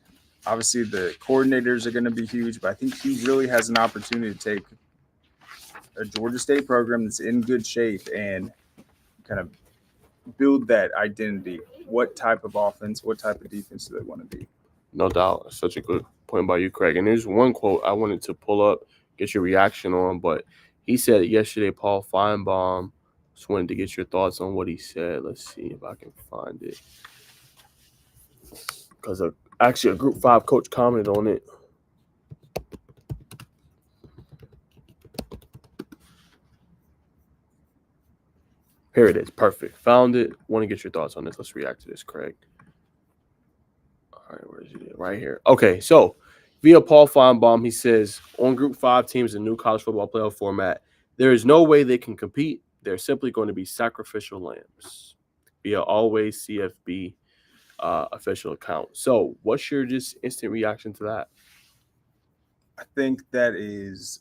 Obviously, the coordinators are going to be huge, but I think he really has an opportunity to take a Georgia State program that's in good shape and kind of build that identity. What type of offense, what type of defense do they want to be? No doubt. That's such a good point by you, Craig. And there's one quote I wanted to pull up, get your reaction on, but he said it yesterday, Paul Feinbaum. Just wanted to get your thoughts on what he said. Let's see if I can find it. Because actually a Group 5 coach commented on it. Here it is. Perfect. Found it. Want to get your thoughts on this. Let's react to this, Craig. All right, where is it? Right here. Okay, so via Paul Feinbaum, he says, on Group 5 teams in new college football playoff format, there is no way they can compete. They're simply going to be sacrificial lambs via Always CFB official account. So what's your just instant reaction to that? I think that is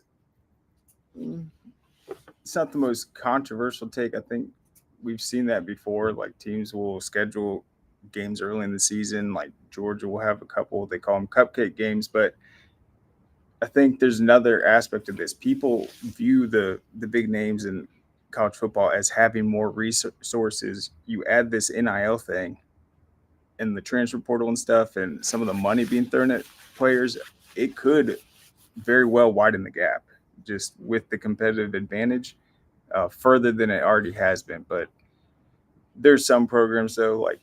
it's not the most controversial take. I think we've seen that before. Like teams will schedule games early in the season. Like Georgia will have a couple. They call them cupcake games, but I think there's another aspect of this. People view the big names in college football as having more resources. You add this NIL thing and the transfer portal and stuff, and some of the money being thrown at players, it could very well widen the gap just with the competitive advantage further than it already has been. But there's some programs though, like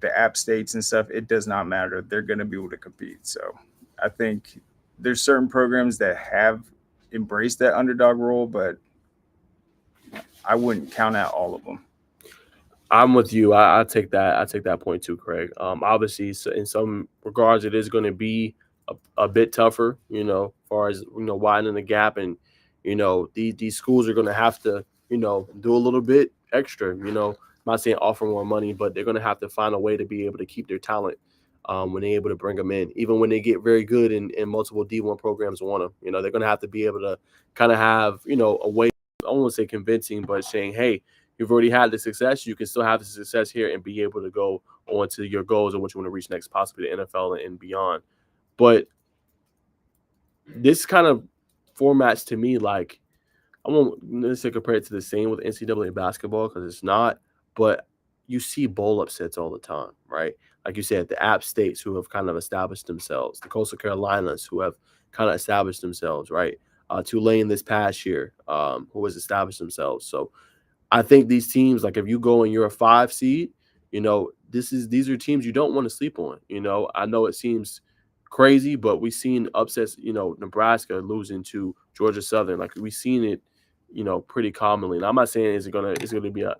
the App States and stuff, it does not matter. They're going to be able to compete. So I think there's certain programs that have embraced that underdog role, but I wouldn't count out all of them. I'm with you. I take that. I take that point too, Craig. Obviously, in some regards, it is going to be a bit tougher, as far as widening the gap, and these schools are going to have to, do a little bit extra. I'm not saying offer more money, but they're going to have to find a way to be able to keep their talent when they're able to bring them in, even when they get very good and multiple D1 programs want them. They're going to have to be able to kind of have, a way. I don't want to say convincing, but saying, hey, you've already had the success, you can still have the success here and be able to go on to your goals and what you want to reach next, possibly the NFL and beyond. But this kind of formats to me like I won't necessarily compare it to the same with NCAA basketball because it's not, but you see bowl upsets all the time, right? Like you said, the App States who have kind of established themselves, the Coastal Carolinas who have kind of established themselves, right? Tulane this past year, who has established themselves. So I think these teams, like if you go and you're a 5 seed, these are teams you don't want to sleep on. I know it seems crazy, but we've seen upsets, Nebraska losing to Georgia Southern. Like we've seen it, pretty commonly. And I'm not saying it's gonna be a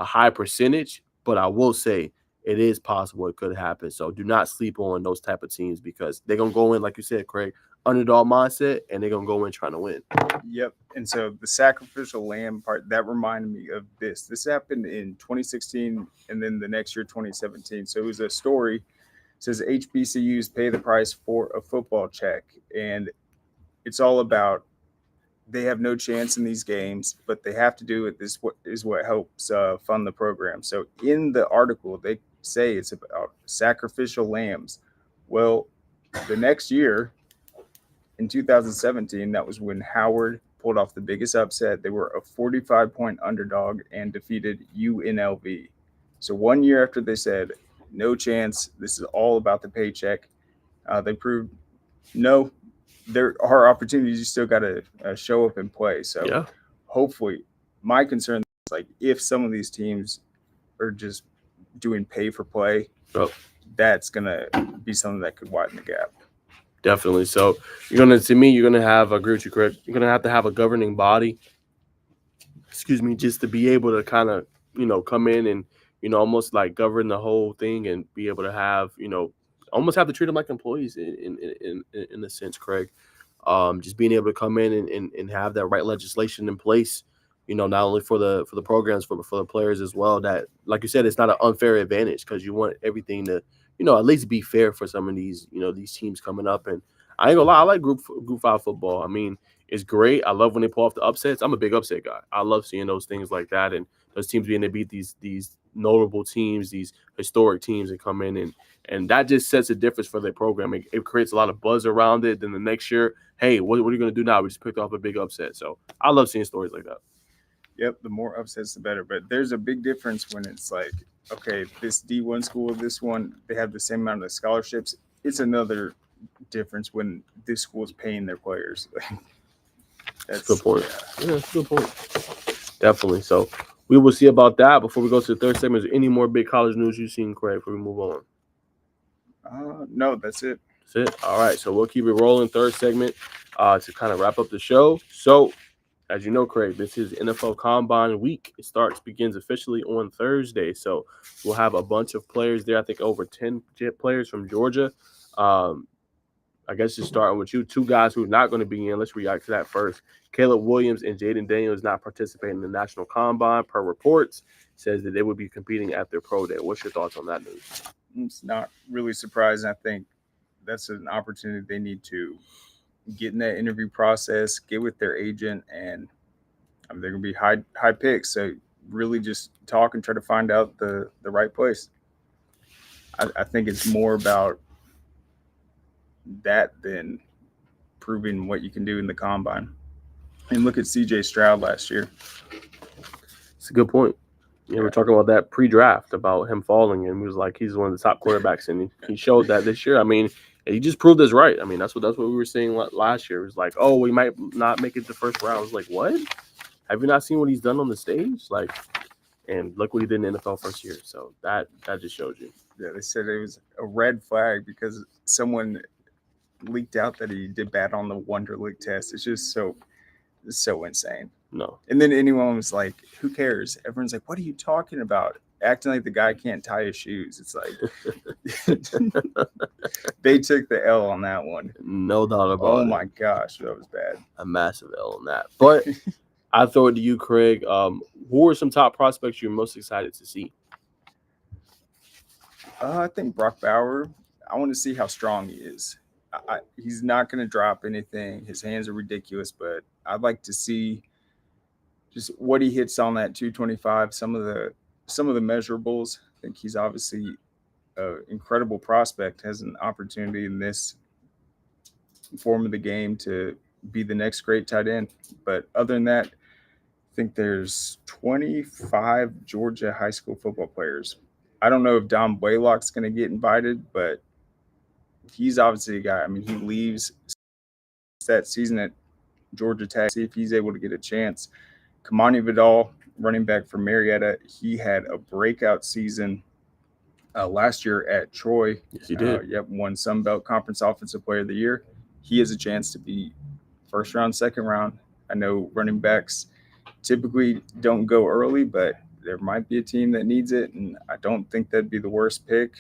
high percentage, but I will say it is possible it could happen. So do not sleep on those type of teams because they're gonna go in, like you said, Craig, underdog mindset, and they're gonna go in trying to win. Yep. And so the sacrificial lamb part, that reminded me of this. This happened in 2016 and then the next year, 2017. So it was a story. It says HBCUs pay the price for a football check. And it's all about they have no chance in these games, but they have to do it. This is what helps fund the program. So in the article, they say it's about sacrificial lambs. Well, the next year, in 2017, that was when Howard pulled off the biggest upset. They were a 45-point underdog and defeated UNLV. So 1 year after they said, no chance, this is all about the paycheck, they proved no, there are opportunities. You still got to show up and play. So Yeah. hopefully, my concern is like if some of these teams are just doing pay for play, Oh, that's going to be something that could widen the gap. definitely. So you're gonna have, I agree with you, Craig. You're gonna have to have a governing body, excuse me, just to be able to kind of, come in and, almost like govern the whole thing and be able to have, almost have to treat them like employees in a sense, Craig. Just being able to come in and have that right legislation in place, not only for the programs, for the players as well. That, like you said, it's not an unfair advantage because you want everything to, at least be fair for some of these teams coming up. And I ain't gonna lie, I like Group 5 football. I mean, it's great. I love when they pull off the upsets. I'm a big upset guy. I love seeing those things like that and those teams being able to beat these notable teams, these historic teams, and come in and that just sets a difference for their program. It creates a lot of buzz around it. Then the next year, hey, what are you going to do now? We just picked off a big upset. So I love seeing stories like that. Yep, the more upsets, the better. But there's a big difference when it's like, okay, this D1 school, this one, they have the same amount of scholarships. It's another difference when this school is paying their players. That's a good point. Yeah, that's a good point. Definitely. So we will see about that. Before we go to the third segment, is there any more big college news you've seen, Craig, before we move on? No, that's it. That's it. All right. So we'll keep it rolling. Third segment to kind of wrap up the show. So, as you know, Craig, this is NFL Combine week. Begins officially on Thursday. So we'll have a bunch of players there. I think over 10 players from Georgia. I guess just starting with you, two guys who are not going to be in. Let's react to that first. Caleb Williams and Jaden Daniels not participating in the National Combine per reports. Says that they would be competing at their pro day. What's your thoughts on that news? It's not really surprising. I think that's an opportunity they need to get in that interview process, get with their agent, and they're going to be high picks. So really just talk and try to find out the right place. I think it's more about that than proving what you can do in the combine. And look at CJ Stroud last year. It's a good point. Yeah, we're talking about that pre-draft about him falling, and he was like he's one of the top quarterbacks, and he showed that this year. I mean, he just proved us right. I mean, that's what we were saying last year. It was like, oh, we might not make it the first round. I was like, what? Have you not seen what he's done on the stage? Like, and look what he did in the NFL first year. So that just shows you. Yeah, they said it was a red flag because someone leaked out that he did bad on the Wonderlic test. It's just so insane. No. And then anyone was like, who cares? Everyone's like, what are you talking about? Acting like the guy can't tie his shoes. It's like they took the L on that one. No doubt about it. Oh my gosh, that was bad. A massive L on that. But I throw it to you, Craig. Who are some top prospects you're most excited to see? I think Brock Bauer. I want to see how strong he is. He's not going to drop anything. His hands are ridiculous, but I'd like to see just what he hits on that 225, some of the measurables. I think he's obviously an incredible prospect, has an opportunity in this form of the game to be the next great tight end. But other than that, I think there's 25 Georgia high school football players. I don't know if Don Blaylock's going to get invited, but he's obviously a guy. I mean, he leaves that season at Georgia Tech. See if he's able to get a chance. Kamani Vidal, running back for Marietta, he had a breakout season last year at Troy. Yes, he did. Yep, won Sun Belt Conference Offensive Player of the Year. He has a chance to be first round, second round. I know running backs typically don't go early, but there might be a team that needs it, and I don't think that'd be the worst pick.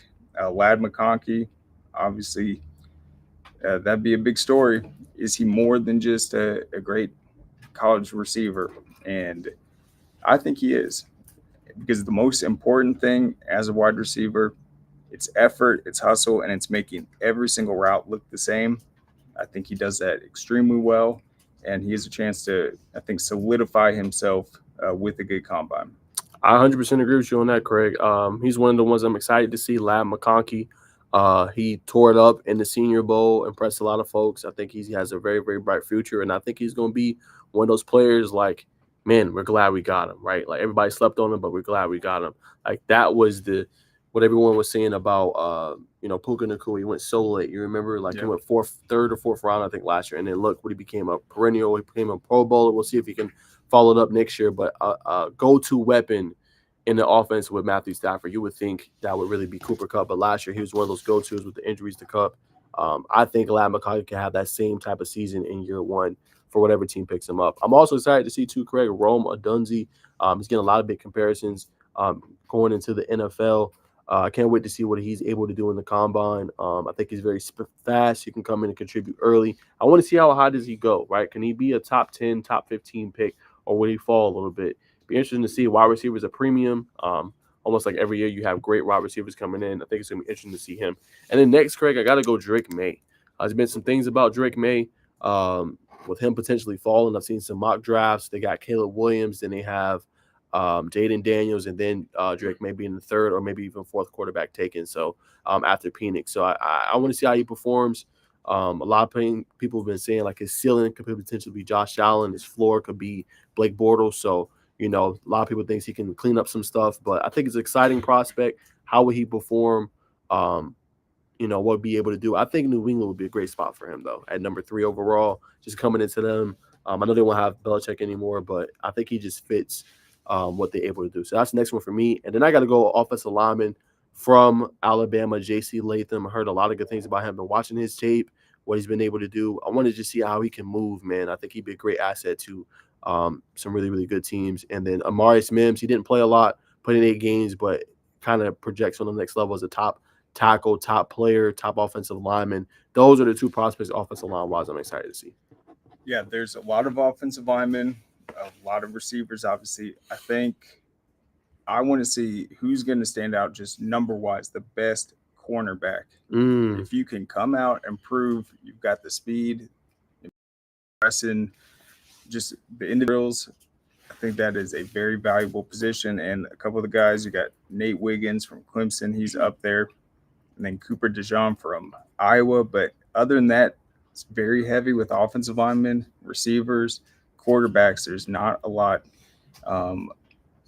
Lad McConkey, obviously, that'd be a big story. Is he more than just a great college receiver? And I think he is, because the most important thing as a wide receiver, it's effort, it's hustle, and it's making every single route look the same. I think he does that extremely well, and he has a chance to, I think, solidify himself with a good combine. I 100% agree with you on that, Craig. He's one of the ones I'm excited to see. Lab McConkey. He tore it up in the Senior Bowl, impressed a lot of folks. I think he has a very, very bright future, and I think he's going to be one of those players. Like, man, we're glad we got him, right? Like everybody slept on him, but we're glad we got him. Like that was the what everyone was saying about Puka Nacua. He went so late. You remember, like he went third or fourth round, I think, last year, and then look what he became, a perennial. He became a Pro Bowler. We'll see if he can follow it up next year. But go-to weapon in the offense with Matthew Stafford, you would think that would really be Cooper Kupp. But last year, he was one of those go-tos with the injuries to Kupp. I think Lad McConkey can have that same type of season in year one for whatever team picks him up. I'm also excited to see, too, Craig, Rome Odunze. He's getting a lot of big comparisons going into the NFL. I can't wait to see what he's able to do in the combine. I think he's very fast. He can come in and contribute early. I want to see how high does he go, right? Can he be a top 10, top 15 pick, or will he fall a little bit? Be interesting to see. Wide receivers a premium. Almost like every year you have great wide receivers coming in. I think it's going to be interesting to see him. And then next, Craig, I got to go Drake May. There's been some things about Drake May with him potentially falling. I've seen some mock drafts. They got Caleb Williams, then they have Jaden Daniels, and then Drake may be in the third or maybe even fourth quarterback taken. So after Penix, so I want to see how he performs. A lot of people have been saying like his ceiling could potentially be Josh Allen, his floor could be Blake Bortles. So a lot of people think he can clean up some stuff, but I think it's an exciting prospect. How will he perform? What would be able to do? I think New England would be a great spot for him though at number 3 overall. Just coming into them. I know they won't have Belichick anymore, but I think he just fits what they're able to do. So that's the next one for me. And then I got to go offensive lineman from Alabama, J.C. Latham. I heard a lot of good things about him. Been watching his tape, what he's been able to do. I wanted to see how he can move, man. I think he'd be a great asset to some really, really good teams. And then Amarius Mims, he didn't play a lot, put in 8 games, but kind of projects on the next level as a top tackle, top player, top offensive lineman. Those are the 2 prospects offensive line-wise I'm excited to see. Yeah, there's a lot of offensive linemen, a lot of receivers, obviously. I think I want to see who's going to stand out just number-wise, the best cornerback. If you can come out and prove you've got the speed, pressing, just the individuals, I think that is a very valuable position. And a couple of the guys, you got Nate Wiggins from Clemson, he's up there, and then Cooper DeJean from Iowa. But other than that, it's very heavy with offensive linemen, receivers, quarterbacks. There's not a lot of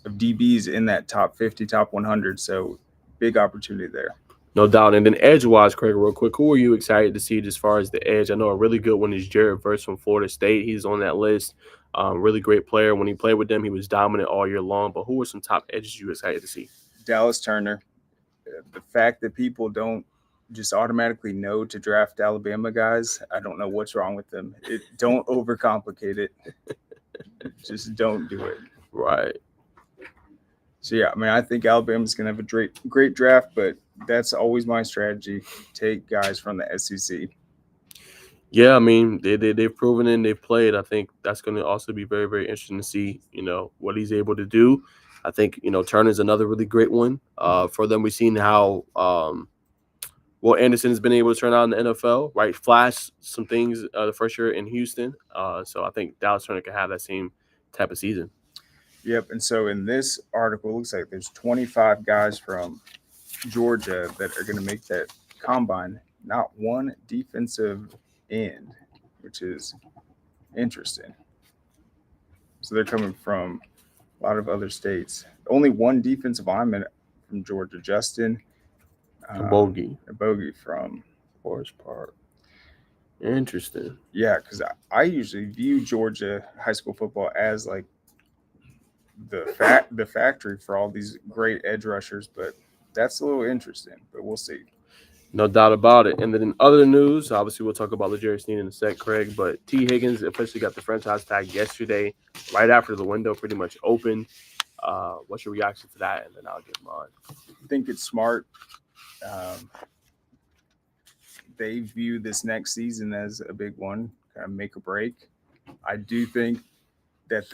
DBs in that top 50, top 100. So big opportunity there. No doubt. And then edge-wise, Craig, real quick, who are you excited to see as far as the edge? I know a really good one is Jared Verse from Florida State. He's on that list. Really great player. When he played with them, he was dominant all year long. But who are some top edges you excited to see? Dallas Turner. The fact that people don't just automatically know to draft Alabama guys, I don't know what's wrong with them. Don't overcomplicate it. Just don't do it. Right. So, yeah, I mean, I think Alabama's going to have a great draft, but that's always my strategy. Take guys from the SEC. Yeah, I mean, they've proven it and they've played. I think that's going to also be very, very interesting to see, what he's able to do. I think, Turner's another really great one. For them, we've seen how Will Anderson has been able to turn out in the NFL, right? Flash some things the first year in Houston. So I think Dallas Turner can have that same type of season. Yep. And so in this article, it looks like there's 25 guys from Georgia that are going to make that combine. Not one defensive end, which is interesting. So they're coming from a lot of other states. Only one defensive lineman from Georgia, Justin A bogey. Bogey from. Forest Park. Interesting. Yeah, because I usually view Georgia high school football as like the factory for all these great edge rushers, but that's a little interesting. But we'll see. No doubt about it. And then in other news, obviously we'll talk about L'Jarius Sneed in a sec, Craig. But T. Higgins officially got the franchise tag yesterday, right after the window pretty much opened. What's your reaction to that? And then I'll give mine. I think it's smart. Um, they view this next season as a big one, kind of make or break. I do think that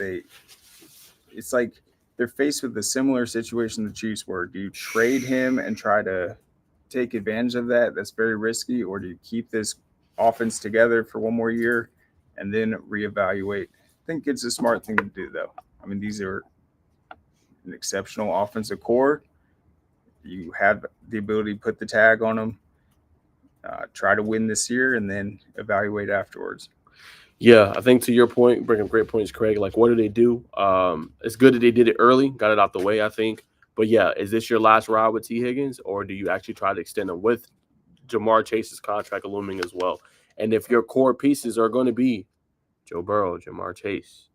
it's like they're faced with a similar situation the Chiefs were. Do you trade him and try to take advantage of that? That's very risky. Or do you keep this offense together for one more year and then reevaluate? I think it's a smart thing to do, though. I mean, these are an exceptional offensive core. You have the ability to put the tag on them, try to win this year, and then evaluate afterwards. Yeah, I think to your point, bring up great points, Craig. Like, what do they do? It's good that they did it early, got it out the way, I think. But yeah, is this your last ride with T. Higgins, or do you actually try to extend him with Jamar Chase's contract looming as well? And if your core pieces are going to be Joe Burrow, Jamar Chase,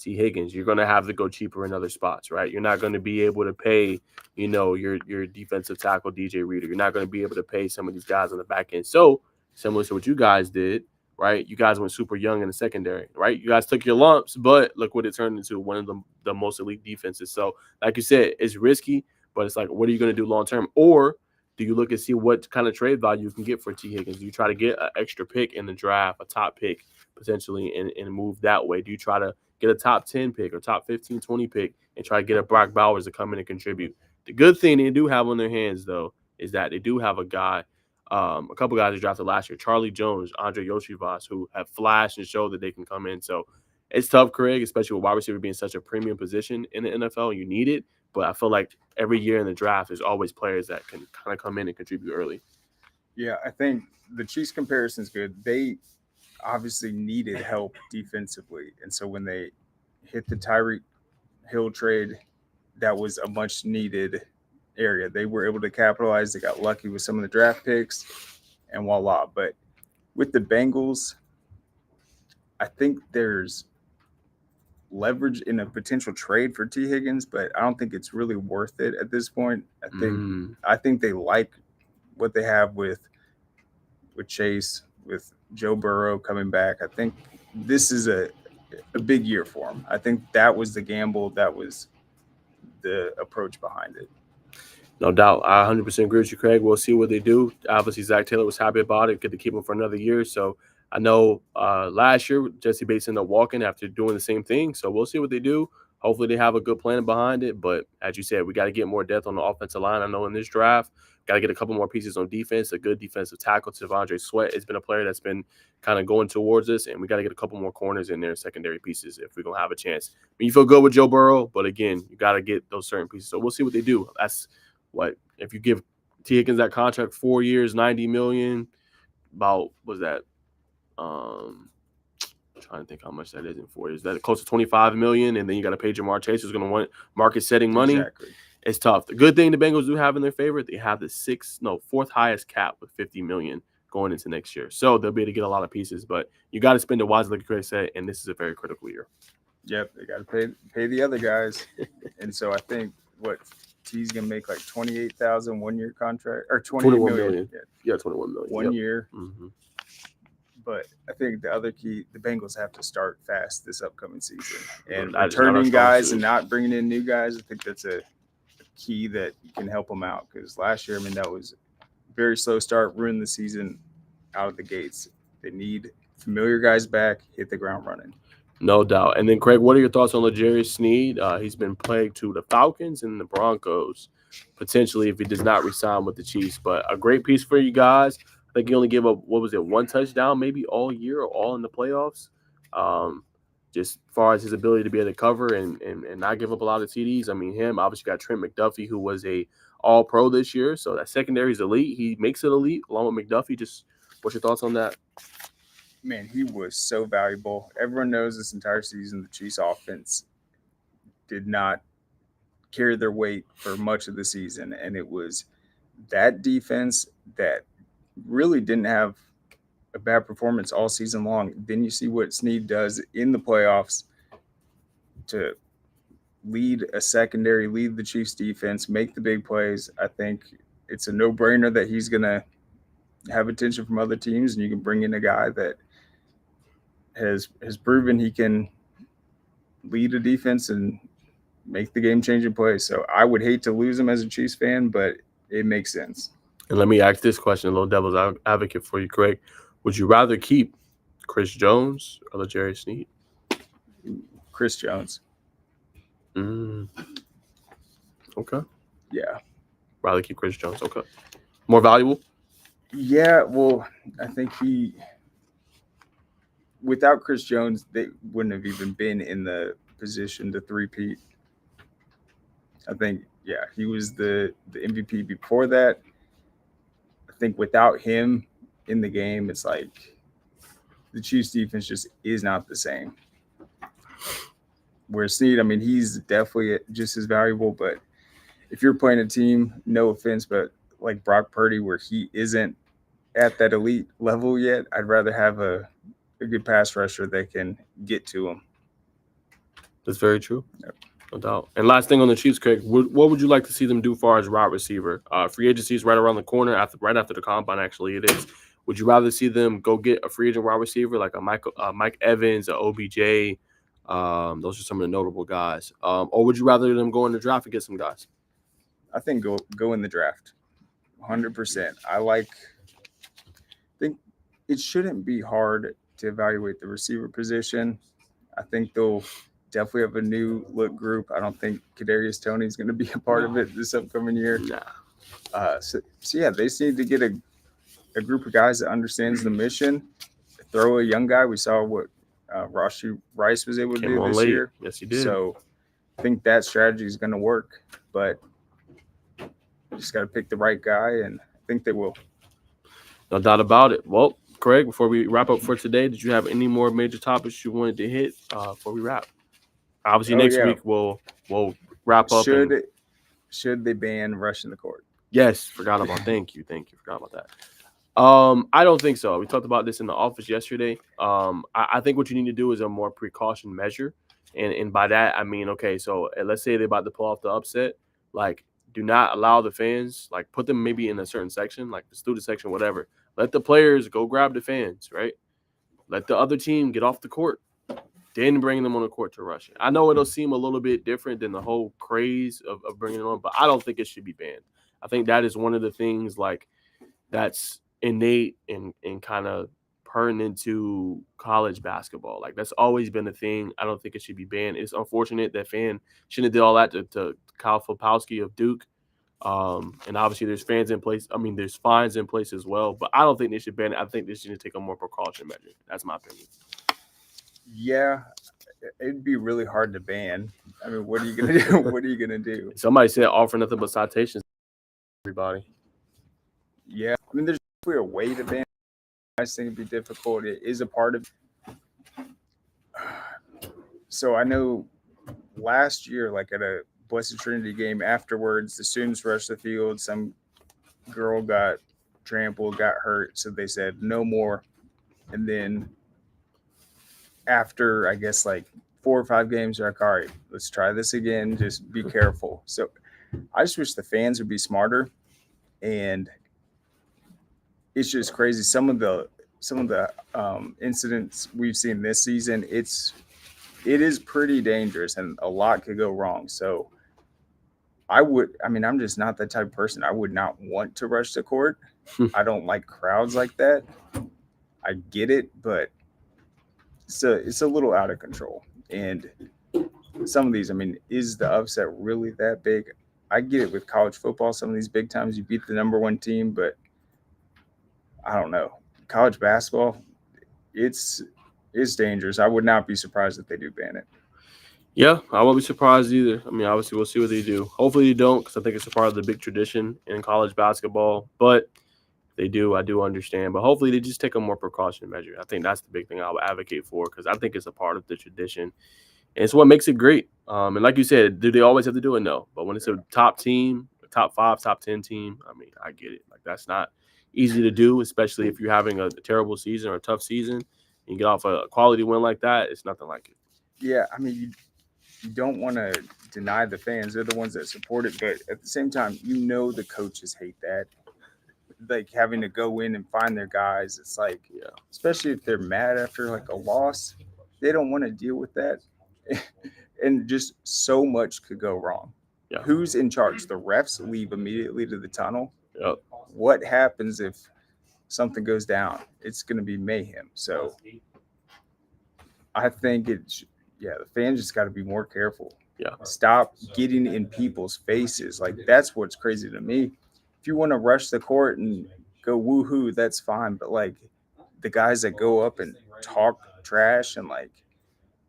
T. Higgins, you're going to have to go cheaper in other spots, right? You're not going to be able to pay, your defensive tackle DJ Reader. You're not going to be able to pay some of these guys on the back end. So similar to what you guys did, right? You guys went super young in the secondary, right? You guys took your lumps, but look what it turned into, one of the most elite defenses. So like you said, it's risky, but it's like, what are you going to do long term? Or do you look and see what kind of trade value you can get for T. Higgins? Do you try to get an extra pick in the draft, a top pick potentially, and move that way? Do you try to get a top 10 pick or top 15, 20 pick and try to get a Brock Bowers to come in and contribute? The good thing they do have on their hands, though, is that they do have a couple guys they drafted last year, Charlie Jones, Andre Yoshivas, who have flashed and showed that they can come in. So it's tough, Craig, especially with wide receiver being such a premium position in the NFL. You need it. But I feel like every year in the draft, there's always players that can kind of come in and contribute early. Yeah, I think the Chiefs comparison is good. They obviously needed help defensively. And so when they hit the Tyreek Hill trade, that was a much needed area. They were able to capitalize. They got lucky with some of the draft picks, and voila. But with the Bengals, I think there's leverage in a potential trade for T. Higgins, but I don't think it's really worth it at this point. I think they like what they have with Chase, with Joe Burrow coming back. I think this is a big year for him. I think that was the gamble. That was the approach behind it. No doubt. I 100% agree with you, Craig. We'll see what they do. Obviously, Zach Taylor was happy about it. Good to keep him for another year. So I know last year, Jesse Bates ended up walking after doing the same thing. So we'll see what they do. Hopefully, they have a good plan behind it. But as you said, we got to get more depth on the offensive line. I know in this draft, got to get a couple more pieces on defense. A good defensive tackle, Devondre Sweat, has been a player that's been kind of going towards us. And we got to get a couple more corners in there, secondary pieces, if we're going to have a chance. I mean, you feel good with Joe Burrow, but again, you got to get those certain pieces. So we'll see what they do. That's what if you give T. Higgins that contract 4 years, $90 million, about was that I'm trying to think how much that is in 4 years. That close to $25 million, and then you got to pay Jamar Chase, who's going to want market setting money. Exactly. It's tough. The good thing the Bengals do have in their favor, they have the fourth highest cap with $50 million going into next year. So they'll be able to get a lot of pieces, but you got to spend it wisely, like Chris said, and this is a very critical year. Yep, they got to pay the other guys, and so I think what T's gonna make like 28,000 1 year contract or 21 million. Yeah, 21 million. 1 year. Mm-hmm. But I think the other key, the Bengals have to start fast this upcoming season, and That is not our returning strong guys suit. and not bringing in new guys. I think that's a key that can help them out because last year, I mean, that was a very slow start, ruined the season out of the gates. They need familiar guys back, hit the ground running. No doubt. And then, Craig, what are your thoughts on L'Jarius Sneed? He's been plagued to the Falcons and the Broncos, potentially, if he does not resign with the Chiefs. But a great piece for you guys. I think he only gave up, what was it, one touchdown maybe all year or all in the playoffs. just as far as his ability to be able to cover and not give up a lot of TDs. I mean, him obviously got Trent McDuffie, who was a All Pro this year, so that secondary is elite. He makes it elite along with McDuffie. Just what's your thoughts on that? Man, he was so valuable. Everyone knows this entire season the Chiefs offense did not carry their weight for much of the season, and it was that defense that really didn't have a bad performance all season long. Then you see what Snead does in the playoffs to lead a secondary, lead the Chiefs defense, make the big plays. I think it's a no-brainer that he's going to have attention from other teams, and you can bring in a guy that has proven he can lead a defense and make the game-changing plays. So I would hate to lose him as a Chiefs fan, but it makes sense. And let me ask this question, a little devil's advocate for you, Craig. Would you rather keep Chris Jones or Jerry Snead? Chris Jones. Okay. Yeah. Rather keep Chris Jones. Okay. More valuable? Yeah, well, I think without Chris Jones, they wouldn't have even been in the position to three-peat. I think, yeah, he was the MVP before that. I think without him in the game, it's like the Chiefs defense just is not the same. Where Snead, I mean, he's definitely just as valuable, but if you're playing a team, no offense, but like Brock Purdy, where he isn't at that elite level yet, I'd rather have a good pass rusher that can get to him. That's very true. Yep. No doubt. And last thing on the Chiefs, Craig, what would you like to see them do as far as wide receiver? Free agency is right around the corner, right after the combine, actually, it is. Would you rather see them go get a free agent wide receiver like a Mike Evans, a OBJ? Those are some of the notable guys. Or would you rather them go in the draft and get some guys? I think go in the draft, 100%. I think it shouldn't be hard to evaluate the receiver position. I think they'll definitely have a new look group. I don't think Kadarius Toney is going to be a part of it this upcoming year. Nah. So yeah, they just need to get a group of guys that understands the mission. Throw a young guy. We saw what Rashee Rice was able to do this year. Yes, he did. So I think that strategy is going to work, but you just got to pick the right guy, and I think they will. No doubt about it. Well, Craig, before we wrap up for today, did you have any more major topics you wanted to hit before we wrap? Obviously, next week we'll wrap up. Should they ban rushing the court? Yes, forgot about. Thank you. Forgot about that. I don't think so. We talked about this in the office yesterday. I think what you need to do is a more precaution measure, and by that I mean, okay, so let's say they're about to pull off the upset, like do not allow the fans, like put them maybe in a certain section, like the student section, whatever. Let the players go grab the fans, right? Let the other team get off the court, then bring them on the court to rush it. I know it'll seem a little bit different than the whole craze of bringing them on, but I don't think it should be banned. I think that is one of the things like that's innate and kind of pertinent to college basketball. Like that's always been a thing. I don't think it should be banned. It's unfortunate that fan shouldn't have did all that to Kyle Filipowski of Duke. And obviously there's fans in place. I mean, there's fines in place as well, but I don't think they should ban it. I think they should take a more precaution measure. That's my opinion. Yeah, it'd be really hard to ban. I mean, what are you gonna do? What are you gonna do? Somebody said offer nothing but citations. Everybody. Yeah, I mean, there's definitely a way to ban. I just think it'd be difficult. It is a part of. So I know last year, like at a Blessed Trinity game afterwards, the students rushed the field. Some girl got trampled, got hurt, so they said no more. And then after, I guess, like 4 or 5 games, they're like, all right, let's try this again. Just be careful. So I just wish the fans would be smarter. And it's just crazy. Some of the incidents we've seen this season, it is pretty dangerous, and a lot could go wrong. So I'm just not that type of person. I would not want to rush the court. I don't like crowds like that. I get it, but it's a little out of control. And some of these, I mean, is the upset really that big? I get it with college football. Some of these big times you beat the number 1 team, but I don't know. College basketball, it's It's dangerous. I would not be surprised if they do ban it. Yeah, I won't be surprised either. I mean, obviously, we'll see what they do. Hopefully, they don't, because I think it's a part of the big tradition in college basketball. But if they do, I do understand. But hopefully, they just take a more precaution measure. I think that's the big thing I would advocate for, because I think it's a part of the tradition, and it's what makes it great. And like you said, do they always have to do it? No. But when it's a top team, a top 5, top 10 team, I mean, I get it. Like, that's not easy to do, especially if you're having a terrible season or a tough season. And you get off a quality win like that, it's nothing like it. Yeah, I mean, you don't want to deny the fans. They're the ones that support it, but at the same time, the coaches hate that. Like having to go in and find their guys. It's like, Yeah. especially if they're mad after like a loss, they don't want to deal with that. And just so much could go wrong. Yeah. Who's in charge? The refs leave immediately to the tunnel. Yep. What happens if something goes down? It's going to be mayhem. So I think the fans just got to be more careful. Yeah. Stop getting in people's faces. Like, that's what's crazy to me. If you want to rush the court and go woohoo, that's fine. But like the guys that go up and talk trash and like,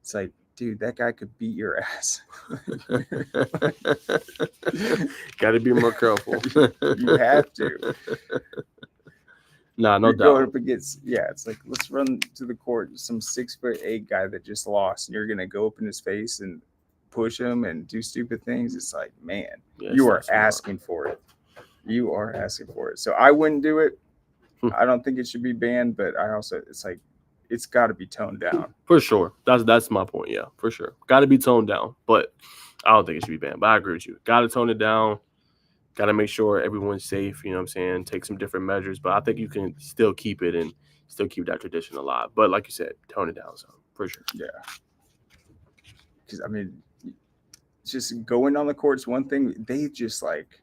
it's like, dude, that guy could beat your ass. Got to be more careful. You have to. Nah, no You're doubt. going up against, it's like, let's run to the court. Some 6'8" guy that just lost, and you're gonna go up in his face and push him and do stupid things. It's like, man, Yeah, you are it's not smart. asking for it. You are asking for it. So I wouldn't do it. I don't think it should be banned, but I also, it's like, it's got to be toned down. For sure. That's my point. Yeah, for sure. Got to be toned down, but I don't think it should be banned. But I agree with you. Got to tone it down. Got to make sure everyone's safe. You know what I'm saying? Take some different measures, but I think you can still keep it and still keep that tradition alive. But like you said, tone it down some for sure. Yeah. Because I mean, just going on the court's one thing. They just like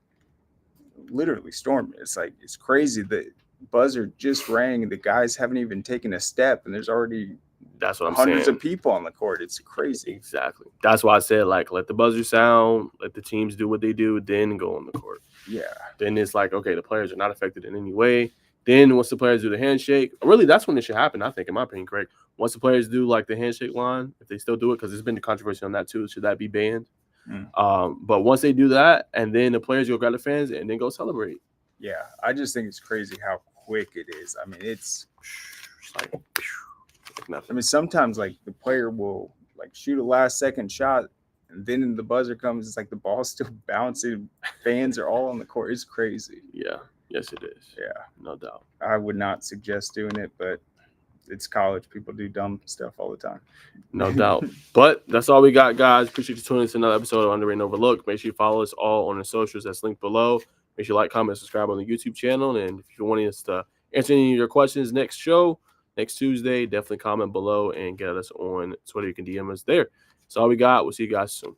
literally stormed it. It's like, it's crazy. The buzzer just rang. The guys haven't even taken a step, and there's already That's what I'm hundreds saying. of people on the court. It's crazy. Exactly. That's why I said, like, let the buzzer sound, let the teams do what they do, then go on the court. Yeah. Then it's like, okay, the players are not affected in any way. Then once the players do the handshake, really, that's when it should happen, I think, in my opinion, Craig. Once the players do, like, the handshake line, if they still do it, because there's been controversy on that, too. Should that be banned? But once they do that, and then the players go grab the fans and then go celebrate. Yeah. I just think it's crazy how quick it is. I mean, it's like nothing. I mean, sometimes, like, the player will, like, shoot a last-second shot, and then the buzzer comes, it's like the ball's still bouncing. Fans are all on the court. It's crazy. Yeah. Yes, it is. Yeah. No doubt. I would not suggest doing it, but it's college. People do dumb stuff all the time. No doubt. But that's all we got, guys. Appreciate you tuning in to another episode of Underrated and Overlooked. Make sure you follow us all on the socials that's linked below. Make sure you like, comment, subscribe on the YouTube channel. And if you're wanting us to answer any of your questions next show, next Tuesday, definitely comment below and get us on Twitter. You can DM us there. That's all we got. We'll see you guys soon.